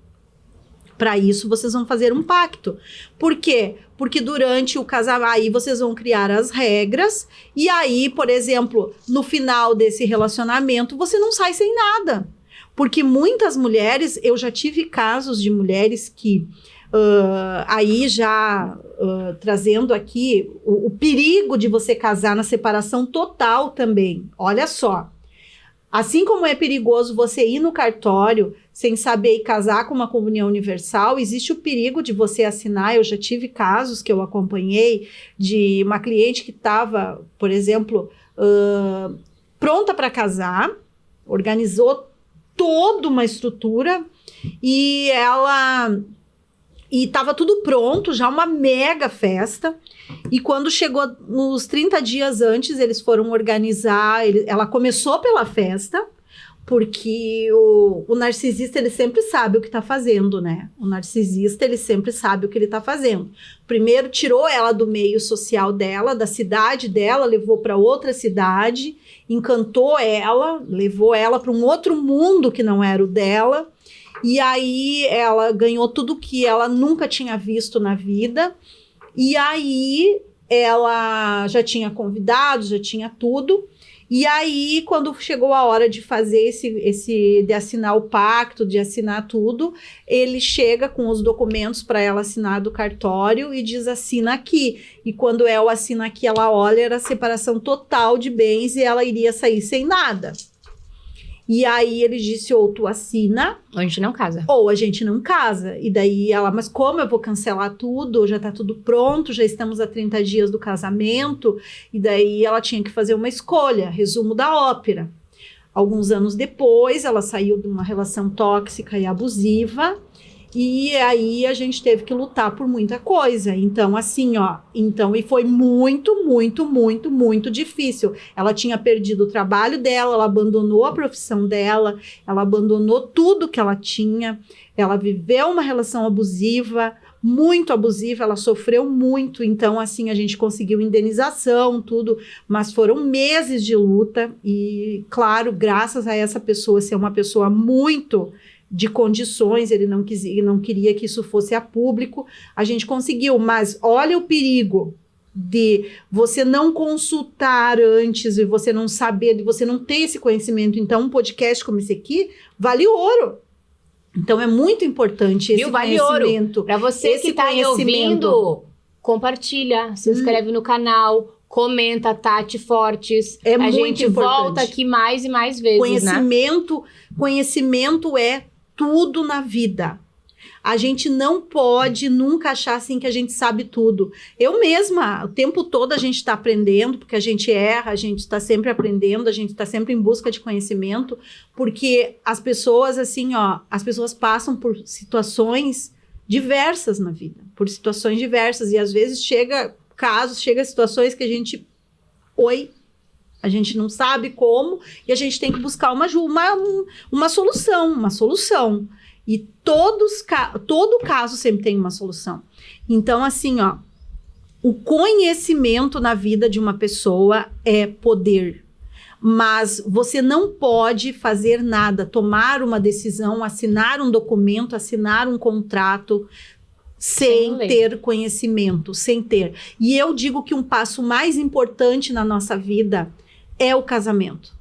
S2: Por quê? Porque durante o casamento, aí vocês vão criar as regras, e aí, por exemplo, no final desse relacionamento, você não sai sem nada. Porque muitas mulheres, eu já tive casos de mulheres que, trazendo aqui o perigo de você casar na separação total também. Olha só. Assim como é perigoso você ir no cartório sem saber e casar com uma comunhão universal, existe o perigo de você assinar. Eu já tive casos que eu acompanhei de uma cliente que estava, por exemplo, pronta para casar, organizou toda uma estrutura e estava tudo pronto, já uma mega festa. E quando chegou nos 30 dias antes, eles foram organizar. Ela começou pela festa, porque o narcisista, ele sempre sabe o que está fazendo, né? O narcisista, ele sempre sabe o que ele está fazendo. Primeiro, tirou ela do meio social dela, da cidade dela, levou para outra cidade, encantou ela, levou ela para um outro mundo que não era o dela. E aí, ela ganhou tudo que ela nunca tinha visto na vida. E aí, ela já tinha convidados, já tinha tudo. E aí, quando chegou a hora de fazer de assinar o pacto, de assinar tudo, ele chega com os documentos para ela assinar do cartório e diz: assina aqui. E quando ela assina aqui, ela olha, era separação total de bens e ela iria sair sem nada. E aí ele disse: ou tu assina,
S1: ou a gente não casa.
S2: Ou a gente não casa. E daí ela: mas como eu vou cancelar tudo? Já tá tudo pronto, já estamos a 30 dias do casamento. E daí ela tinha que fazer uma escolha, resumo da ópera. Alguns anos depois, ela saiu de uma relação tóxica e abusiva. E aí a gente teve que lutar por muita coisa. Então, assim, e foi muito, muito, muito, muito difícil. Ela tinha perdido o trabalho dela, ela abandonou a profissão dela, ela abandonou tudo que ela tinha. Ela viveu uma relação abusiva, muito abusiva, ela sofreu muito. Então, assim, a gente conseguiu indenização, tudo, mas foram meses de luta. E, claro, graças a essa pessoa ser uma pessoa muito de condições, ele não queria que isso fosse a público, a gente conseguiu. Mas olha o perigo de você não consultar antes, e você não saber, de você não ter esse conhecimento. Então, um podcast como esse aqui vale ouro. Então, é muito importante esse conhecimento.
S1: Para você que está aí ouvindo, compartilha, se inscreve no canal, comenta, Tati Fortes.
S2: É
S1: a
S2: muito
S1: gente
S2: importante.
S1: volta aqui mais e mais vezes, né?
S2: Conhecimento é tudo na vida. A gente não pode nunca achar assim que a gente sabe tudo. Eu mesma, o tempo todo a gente está aprendendo, porque a gente erra, a gente está sempre aprendendo, a gente está sempre em busca de conhecimento, porque as pessoas, assim, ó, as pessoas passam por situações diversas na vida, por situações diversas, e às vezes chega situações que a gente não sabe como, e a gente tem que buscar uma solução. E todo caso sempre tem uma solução. Então, assim, ó, o conhecimento na vida de uma pessoa é poder. Mas você não pode fazer nada, tomar uma decisão, assinar um documento, assinar um contrato, sem ter conhecimento, sem ter. E eu digo que um passo mais importante na nossa vida é o casamento.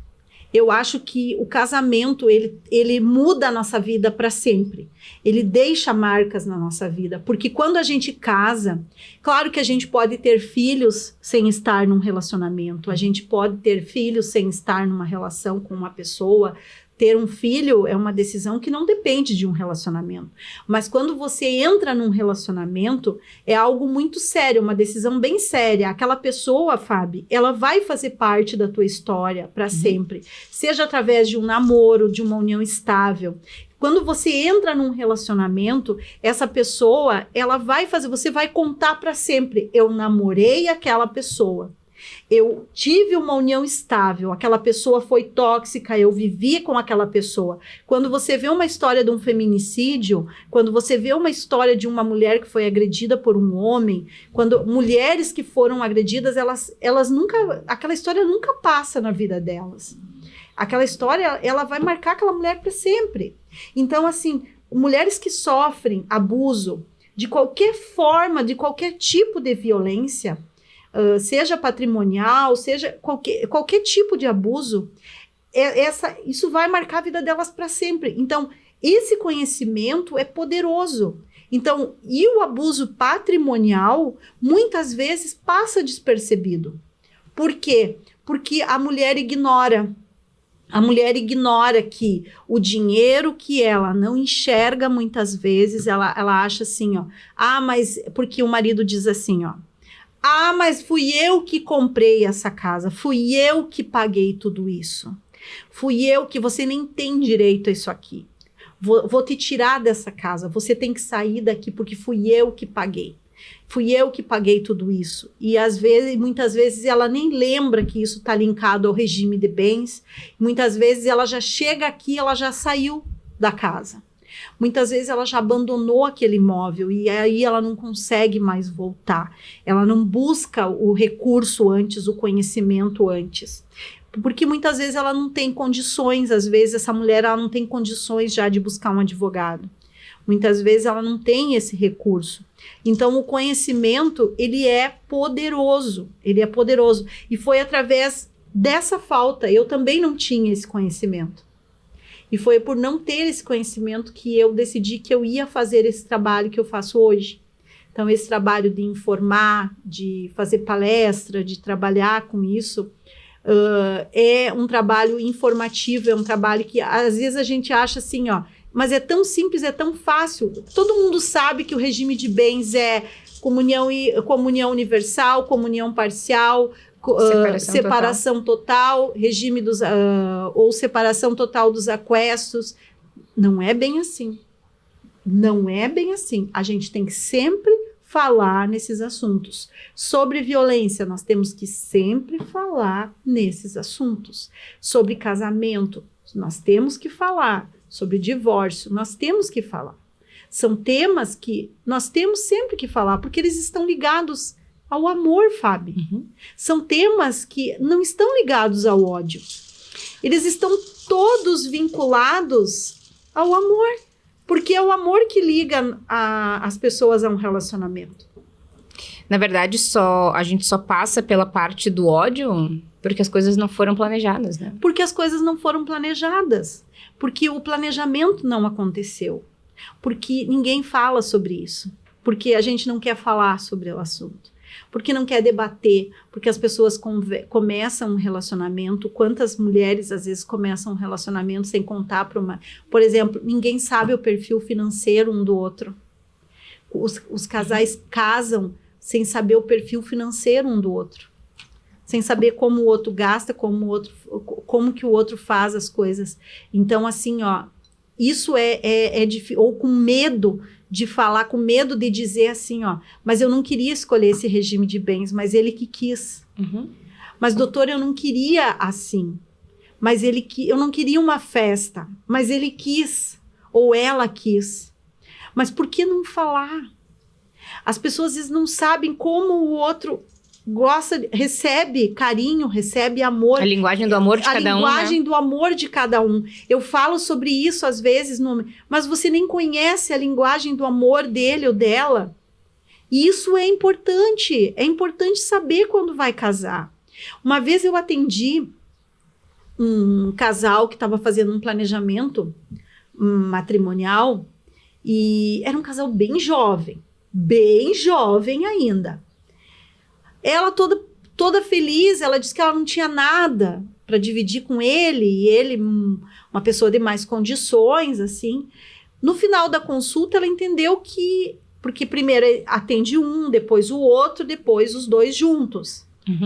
S2: Eu acho que o casamento, ele muda a nossa vida para sempre. Ele deixa marcas na nossa vida. Porque quando a gente casa, claro que a gente pode ter filhos sem estar num relacionamento. A gente pode ter filhos sem estar numa relação com uma pessoa. Ter um filho é uma decisão que não depende de um relacionamento. Mas quando você entra num relacionamento, é algo muito sério, uma decisão bem séria. Aquela pessoa, Fábio, ela vai fazer parte da tua história para sempre. Seja através de um namoro, de uma união estável. Quando você entra num relacionamento, essa pessoa, você vai contar para sempre. Eu namorei aquela pessoa. Eu tive uma união estável, aquela pessoa foi tóxica, eu vivi com aquela pessoa. Quando você vê uma história de um feminicídio, quando você vê uma história de uma mulher que foi agredida por um homem, quando mulheres que foram agredidas, elas nunca, aquela história nunca passa na vida delas. Aquela história, ela vai marcar aquela mulher para sempre. Então, assim, mulheres que sofrem abuso de qualquer forma, de qualquer tipo de violência, seja patrimonial, seja qualquer tipo de abuso, isso vai marcar a vida delas para sempre. Então, esse conhecimento é poderoso. Então, e o abuso patrimonial, muitas vezes, passa despercebido. Por quê? Porque a mulher ignora. A mulher ignora que o dinheiro que ela não enxerga, muitas vezes, ela acha assim, ó, mas porque o marido diz assim, ó, mas fui eu que comprei essa casa, fui eu que paguei tudo isso. Fui eu que você nem tem direito a isso aqui. Vou te tirar dessa casa, você tem que sair daqui porque fui eu que paguei. Fui eu que paguei tudo isso. E muitas vezes ela nem lembra que isso está linkado ao regime de bens. Muitas vezes ela já chega aqui, ela já saiu da casa. Muitas vezes ela já abandonou aquele imóvel e aí ela não consegue mais voltar. Ela não busca o recurso antes, o conhecimento antes. Porque muitas vezes ela não tem condições, às vezes essa mulher ela não tem condições já de buscar um advogado. Muitas vezes ela não tem esse recurso. Então o conhecimento, ele é poderoso. E foi através dessa falta, eu também não tinha esse conhecimento. E foi por não ter esse conhecimento que eu decidi que eu ia fazer esse trabalho que eu faço hoje. Então, esse trabalho de informar, de fazer palestra, de trabalhar com isso, é um trabalho informativo, é um trabalho que às vezes a gente acha assim, ó, mas é tão simples, é tão fácil. Todo mundo sabe que o regime de bens é comunhão universal, comunhão parcial, separação total, regime ou separação total dos aquestos. Não é bem assim. Não é bem assim. A gente tem que sempre falar nesses assuntos. Sobre violência, nós temos que sempre falar nesses assuntos. Sobre casamento, nós temos que falar. Sobre divórcio, nós temos que falar. São temas que nós temos sempre que falar, porque eles estão ligados ao amor, Fábio. São temas que não estão ligados ao ódio. Eles estão todos vinculados ao amor, porque é o amor que liga as pessoas a um relacionamento.
S1: Na verdade, a gente só passa pela parte do ódio porque as coisas não foram planejadas, né?
S2: Porque as coisas não foram planejadas. Porque o planejamento não aconteceu. Porque ninguém fala sobre isso. Porque a gente não quer falar sobre o assunto. porque não quer debater, porque as pessoas começam um relacionamento. Quantas mulheres às vezes começam um relacionamento sem contar para uma... Por exemplo, ninguém sabe o perfil financeiro um do outro. Os casais casam sem saber o perfil financeiro um do outro, sem saber como o outro gasta, como que o outro faz as coisas. Então, assim, ó, isso é difícil, ou com medo de falar, com medo de dizer assim, ó, mas eu não queria escolher esse regime de bens, mas ele que quis. Mas, doutor, eu não queria assim, mas eu não queria uma festa, mas ele quis, ou ela quis. Mas por que não falar? As pessoas às vezes não sabem como o outro gosta, recebe carinho, recebe amor.
S1: A linguagem do amor de cada um, né? A linguagem
S2: do amor de cada um. Eu falo sobre isso às vezes, mas você nem conhece a linguagem do amor dele ou dela. E isso é importante saber quando vai casar. Uma vez eu atendi um casal que estava fazendo um planejamento matrimonial, e era um casal bem jovem ainda. Ela toda feliz, ela disse que ela não tinha nada para dividir com ele, e ele, uma pessoa de mais condições, assim. No final da consulta, ela entendeu que... Porque primeiro atende um, depois o outro, depois os dois juntos.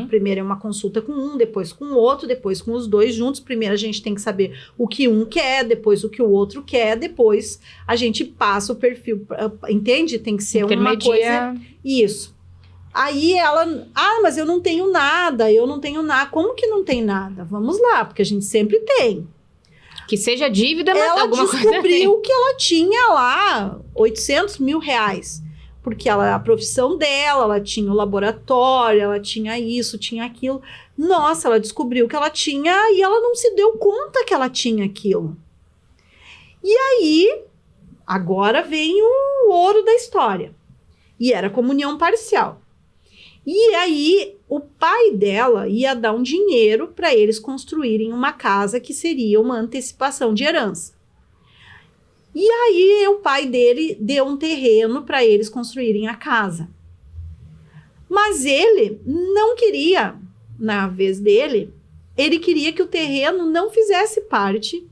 S2: Primeiro é uma consulta com um, depois com o outro, depois com os dois juntos. Primeiro a gente tem que saber o que um quer, depois o que o outro quer, depois a gente passa o perfil, entende? Tem que ser uma coisa... Isso. Aí ela, mas eu não tenho nada. Como que não tem nada? Vamos lá, porque a gente sempre tem.
S1: Que seja dívida, mas
S2: ela
S1: alguma coisa...
S2: Ela descobriu que ela tinha lá 800 mil reais. Porque a profissão dela, ela tinha o laboratório, ela tinha isso, tinha aquilo. Nossa, ela descobriu que ela tinha e ela não se deu conta que ela tinha aquilo. E aí, agora vem o ouro da história. E era comunhão parcial. E aí, o pai dela ia dar um dinheiro para eles construírem uma casa que seria uma antecipação de herança. E aí, o pai dele deu um terreno para eles construírem a casa. Mas ele não queria, na vez dele, ele queria que o terreno não fizesse parte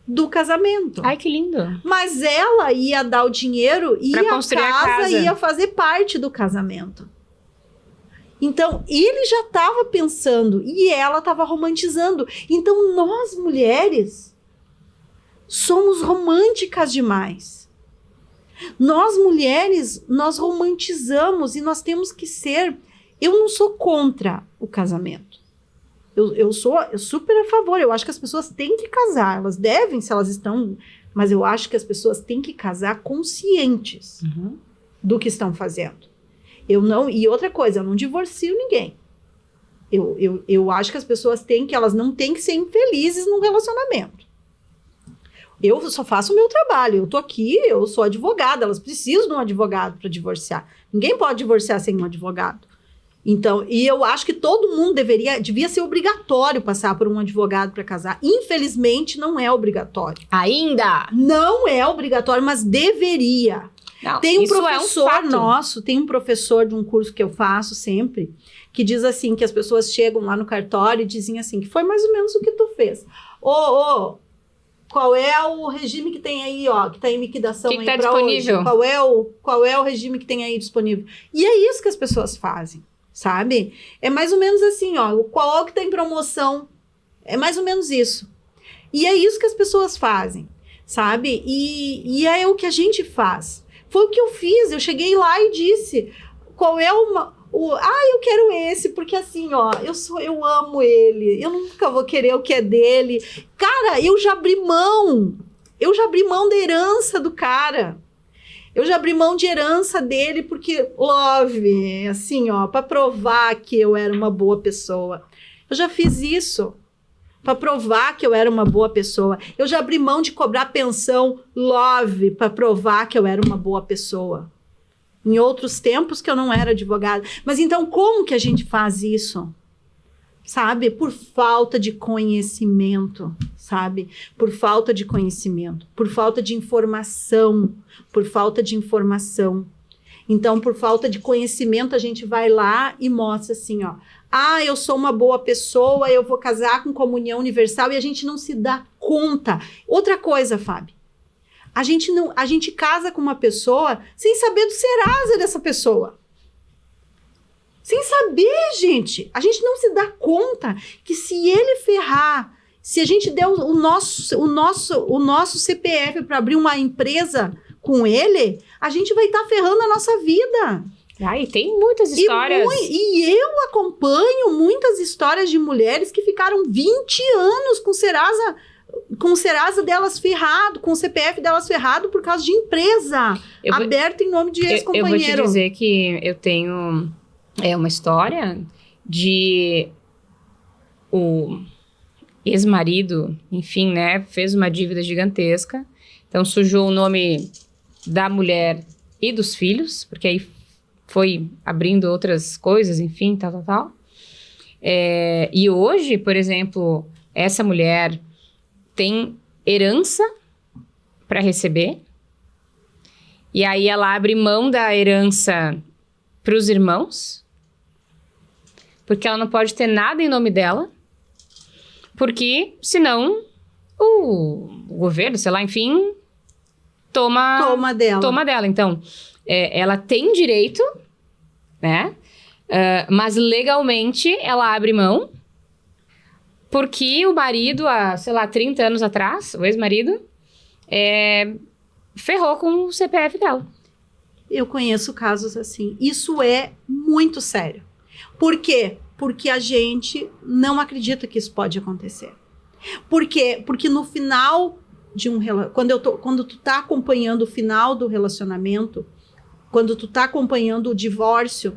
S2: do casamento.
S1: Ai, que lindo.
S2: Mas ela ia dar o dinheiro e a casa ia fazer parte do casamento. Então, ele já estava pensando e ela estava romantizando. Então, nós mulheres somos românticas demais. Nós mulheres, nós romantizamos e nós temos que ser... Eu não sou contra o casamento. Eu sou super a favor. Eu acho que as pessoas têm que casar. Elas devem, se elas estão... Mas eu acho que as pessoas têm que casar conscientes do que estão fazendo. E outra coisa, eu não divorcio ninguém. Eu acho que as pessoas elas não têm que ser infelizes num relacionamento. Eu só faço o meu trabalho, eu tô aqui, eu sou advogada, elas precisam de um advogado para divorciar. Ninguém pode divorciar sem um advogado. Então, e eu acho que todo mundo devia ser obrigatório passar por um advogado para casar. Infelizmente, não é obrigatório.
S1: Ainda?
S2: Não é obrigatório, mas deveria.
S1: Não,
S2: tem um professor nosso, tem um professor de um curso que eu faço sempre, que diz assim, que as pessoas chegam lá no cartório e dizem assim, que foi mais ou menos o que tu fez. Qual é o regime que tem aí, ó, que tá em liquidação aí
S1: tá
S2: pra
S1: disponível?
S2: Hoje? Qual é o regime que tem aí disponível? E é isso que as pessoas fazem, sabe? É mais ou menos assim, ó, qual é o que tá em promoção? É mais ou menos isso. E é isso que as pessoas fazem, sabe? E é o que a gente faz. Foi o que eu fiz, eu cheguei lá e disse, qual é eu quero esse, porque assim, ó, eu amo ele, eu nunca vou querer o que é dele. Cara, eu já abri mão da herança do cara. Eu já abri mão de herança dele, porque, love, assim, ó, pra provar que eu era uma boa pessoa. Eu já fiz isso. Para provar que eu era uma boa pessoa. Eu já abri mão de cobrar pensão, love, para provar que eu era uma boa pessoa. Em outros tempos que eu não era advogada. Mas então, como que a gente faz isso? Sabe? Por falta de conhecimento, sabe? Por falta de conhecimento, por falta de informação, por falta de informação. Então, por falta de conhecimento, a gente vai lá e mostra assim, ó. Ah, eu sou uma boa pessoa, eu vou casar com comunhão universal, e a gente não se dá conta. Outra coisa, Fábio, a gente casa com uma pessoa sem saber do Serasa dessa pessoa. Sem saber, gente. A gente não se dá conta que se ele ferrar, se a gente der o nosso CPF para abrir uma empresa com ele, a gente vai estar ferrando a nossa vida.
S1: E tem muitas histórias.
S2: E eu acompanho muitas histórias de mulheres que ficaram 20 anos com o Serasa delas ferrado, com o CPF delas ferrado por causa de empresa aberta em nome de ex-companheiro.
S1: Eu vou te dizer que eu tenho uma história de o ex-marido, enfim, né, fez uma dívida gigantesca, então sujou o nome da mulher e dos filhos, porque aí foi abrindo outras coisas, enfim, tal. E hoje, por exemplo, essa mulher tem herança para receber, e aí ela abre mão da herança para os irmãos, porque ela não pode ter nada em nome dela, porque senão o governo, sei lá, enfim, toma dela. Então, ela tem direito, né? Mas legalmente ela abre mão, porque o marido, há, sei lá, 30 anos atrás, o ex-marido, ferrou com o CPF dela.
S2: Eu conheço casos assim. Isso é muito sério. Por quê? Porque a gente não acredita que isso pode acontecer. Por quê? Porque no final de quando tu tá acompanhando o final do relacionamento, quando tu tá acompanhando o divórcio,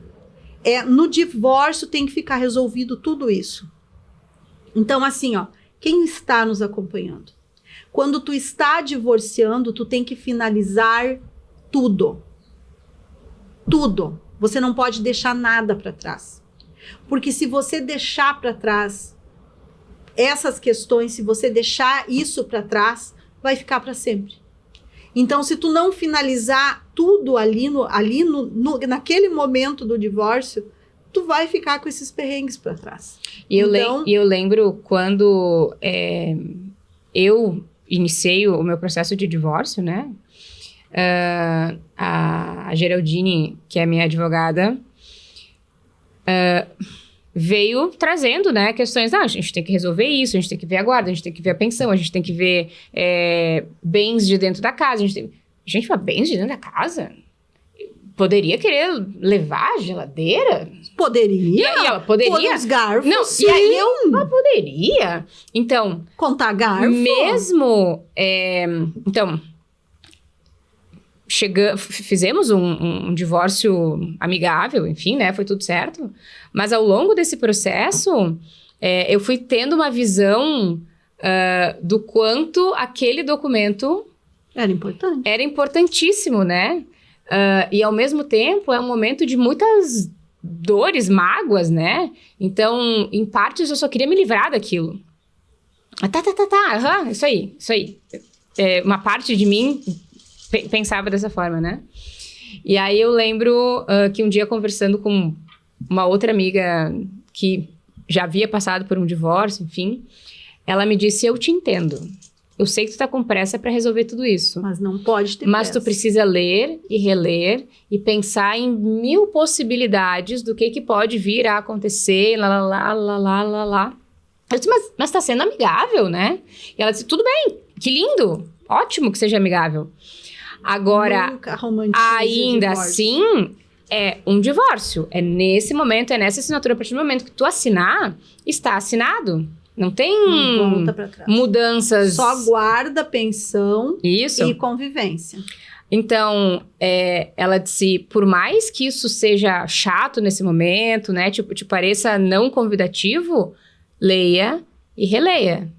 S2: no divórcio tem que ficar resolvido tudo isso. Então, assim, ó, quem está nos acompanhando? Quando tu está divorciando, tu tem que finalizar tudo. Tudo. Você não pode deixar nada para trás. Porque se você deixar para trás essas questões, se você deixar isso para trás, vai ficar para sempre. Então, se tu não finalizar tudo naquele momento do divórcio, tu vai ficar com esses perrengues para trás.
S1: E eu lembro quando eu iniciei o meu processo de divórcio, né? A Geraldine, que é minha advogada, veio trazendo, né, questões, a gente tem que resolver isso, a gente tem que ver a guarda, a gente tem que ver a pensão, a gente tem que ver bens de dentro da casa, Gente, mas bens de dentro da casa? Poderia querer levar a geladeira?
S2: Poderia.
S1: E ela poderia.
S2: Os garfos,
S1: não,
S2: sim.
S1: E aí ela poderia. Então...
S2: Contar garfo.
S1: Mesmo... então... Fizemos um divórcio amigável, enfim, né? Foi tudo certo. Mas ao longo desse processo, eu fui tendo uma visão do quanto aquele documento...
S2: Era importante.
S1: Era importantíssimo, né? E ao mesmo tempo, é um momento de muitas dores, mágoas, né? Então, em partes, eu só queria me livrar daquilo. Isso aí. Uma parte de mim... pensava dessa forma, né? E aí eu lembro que um dia conversando com uma outra amiga que já havia passado por um divórcio, enfim, ela me disse, eu te entendo. Eu sei que tu tá com pressa para resolver tudo isso.
S2: Mas não pode ter
S1: Mas
S2: pressa.
S1: tu precisa ler e reler e pensar em 1000 possibilidades do que pode vir a acontecer, lá. Eu disse, mas tá sendo amigável, né? E ela disse, tudo bem, que lindo, ótimo que seja amigável. Agora, ainda assim, é um divórcio. É nesse momento, é nessa assinatura. A partir do momento que tu assinar, está assinado. Não tem
S2: volta pra trás.
S1: Mudanças.
S2: Só guarda, pensão
S1: Isso.
S2: E convivência.
S1: Então, ela disse, por mais que isso seja chato nesse momento, né? Te pareça não convidativo, leia e releia,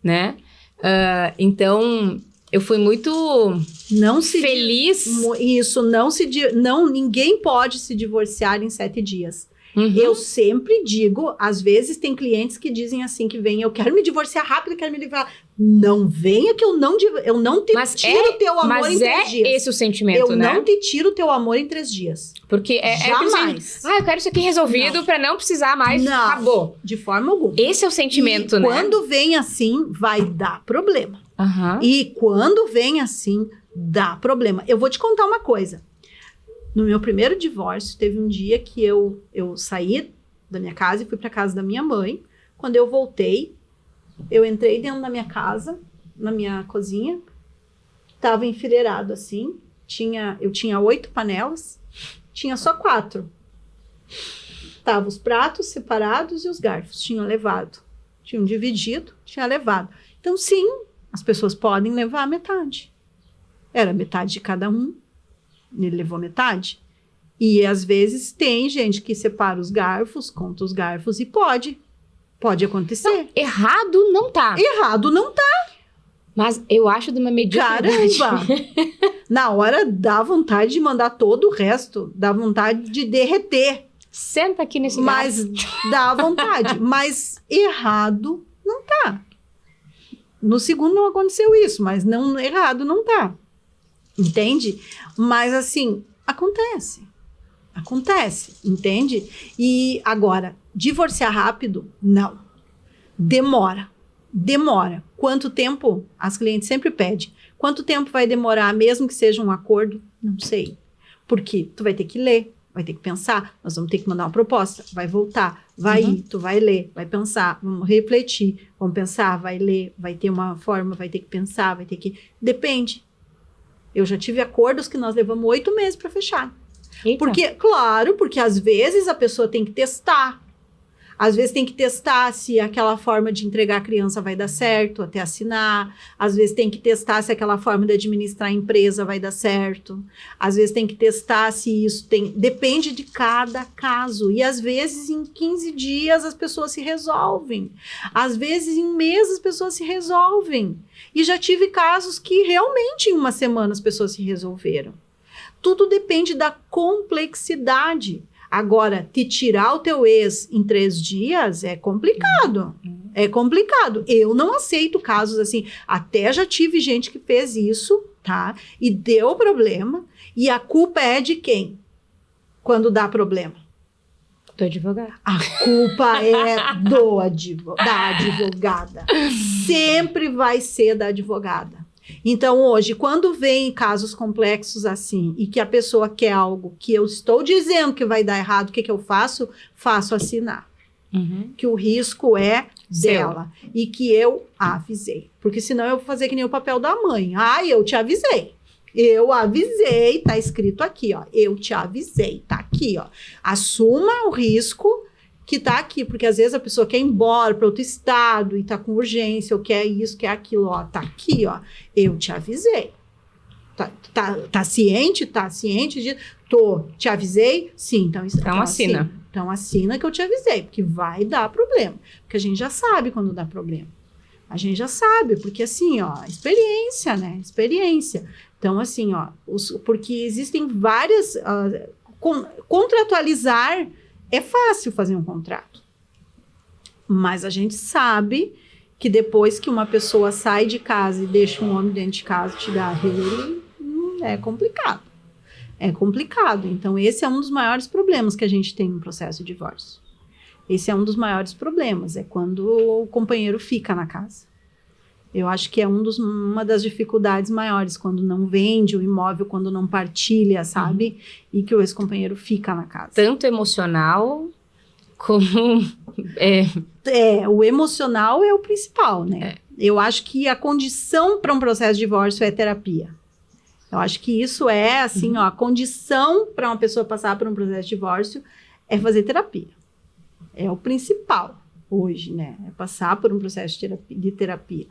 S1: né? Então... Eu fui muito feliz.
S2: Isso, ninguém pode se divorciar em 7 dias.
S1: Uhum.
S2: Eu sempre digo, às vezes tem clientes que dizem assim, que vem, eu quero me divorciar rápido, eu quero me livrar. Não venha que eu não te tiro o teu amor em 3 dias.
S1: Esse o sentimento, né?
S2: Eu não te tiro o teu amor em 3 dias.
S1: Porque
S2: Jamais.
S1: eu quero isso aqui resolvido pra não precisar mais.
S2: Não.
S1: Acabou.
S2: De forma alguma.
S1: Esse é o sentimento,
S2: E
S1: né?
S2: quando vem assim, vai dar problema.
S1: Aham.
S2: E quando vem assim, dá problema. Eu vou te contar uma coisa. No meu primeiro divórcio, teve um dia que eu saí da minha casa e fui para casa da minha mãe. Quando eu voltei, eu entrei dentro da minha casa, na minha cozinha, estava enfileirado assim. Eu tinha 8 panelas, tinha só 4. Tava os pratos separados e os garfos tinham levado. Tinham dividido, tinha levado. Então, sim, as pessoas podem levar a metade. Era metade de cada um. Ele levou metade. E às vezes tem gente que separa os garfos, conta os garfos e pode acontecer.
S1: Não, errado não tá.
S2: Errado não tá.
S1: Mas eu acho de uma mediocridade.
S2: Caramba! Na hora dá vontade de mandar todo o resto, dá vontade de derreter.
S1: Senta aqui nesse
S2: Mas dá vontade. Mas errado não tá. No segundo não aconteceu isso, mas não, errado não tá. Entende? Mas assim, acontece. Acontece, entende? E agora, divorciar rápido? Não. Demora. Quanto tempo? As clientes sempre pedem. Quanto tempo vai demorar, mesmo que seja um acordo? Não sei. Porque tu vai ter que ler, vai ter que pensar, nós vamos ter que mandar uma proposta, vai voltar, vai ir, tu vai ler, vai pensar, vamos refletir, vamos pensar, vai ler, vai ter uma forma, vai ter que pensar, vai ter que... Depende. Eu já tive acordos que nós levamos 8 meses para fechar.
S1: Eita.
S2: Porque às vezes a pessoa tem que testar. Às vezes tem que testar se aquela forma de entregar a criança vai dar certo, até assinar. Às vezes tem que testar se aquela forma de administrar a empresa vai dar certo. Às vezes tem que testar se isso tem... Depende de cada caso. E às vezes em 15 dias as pessoas se resolvem. Às vezes em meses as pessoas se resolvem. E já tive casos que realmente em uma semana as pessoas se resolveram. Tudo depende da complexidade. Agora, te tirar o teu ex em 3 dias é complicado. É complicado. Eu não aceito casos assim. Até já tive gente que fez isso, tá? E deu problema. E a culpa é de quem? Quando dá problema?
S1: Do advogado.
S2: A culpa é da advogada. Sempre vai ser da advogada. Então, hoje, quando vem casos complexos assim, e que a pessoa quer algo que eu estou dizendo que vai dar errado, o que eu faço? Faço assinar.
S1: Uhum.
S2: Que o risco é
S1: Seu.
S2: dela. E que eu avisei. Porque senão eu vou fazer que nem o papel da mãe. Eu te avisei. Eu avisei, tá escrito aqui, ó. Eu te avisei, tá aqui, ó. Assuma o risco que tá aqui, porque às vezes a pessoa quer ir embora para outro estado e tá com urgência, ou quer isso, quer aquilo, ó. Tá aqui, ó. Eu te avisei. Tá ciente? Tá ciente de... Te avisei? Sim, então
S1: assina.
S2: Então assina que eu te avisei, porque vai dar problema. Porque a gente já sabe quando dá problema. A gente já sabe, porque assim, ó, experiência, né? Experiência. Então, assim, ó, porque existem várias... contratualizar é fácil fazer um contrato. Mas a gente sabe que depois que uma pessoa sai de casa e deixa um homem dentro de casa e tira ele, é complicado. É complicado. Então, esse é um dos maiores problemas que a gente tem no processo de divórcio. Esse é um dos maiores problemas, é quando o companheiro fica na casa. Eu acho que é uma das dificuldades maiores, quando não vende o imóvel, quando não partilha, sabe? E que o ex-companheiro fica na casa.
S1: Tanto emocional como...
S2: O emocional é o principal, né? Eu acho que a condição para um processo de divórcio é terapia. Eu acho que isso é, assim, ó, a condição para uma pessoa passar por um processo de divórcio é fazer terapia. É o principal hoje, né? É passar por um processo de terapia.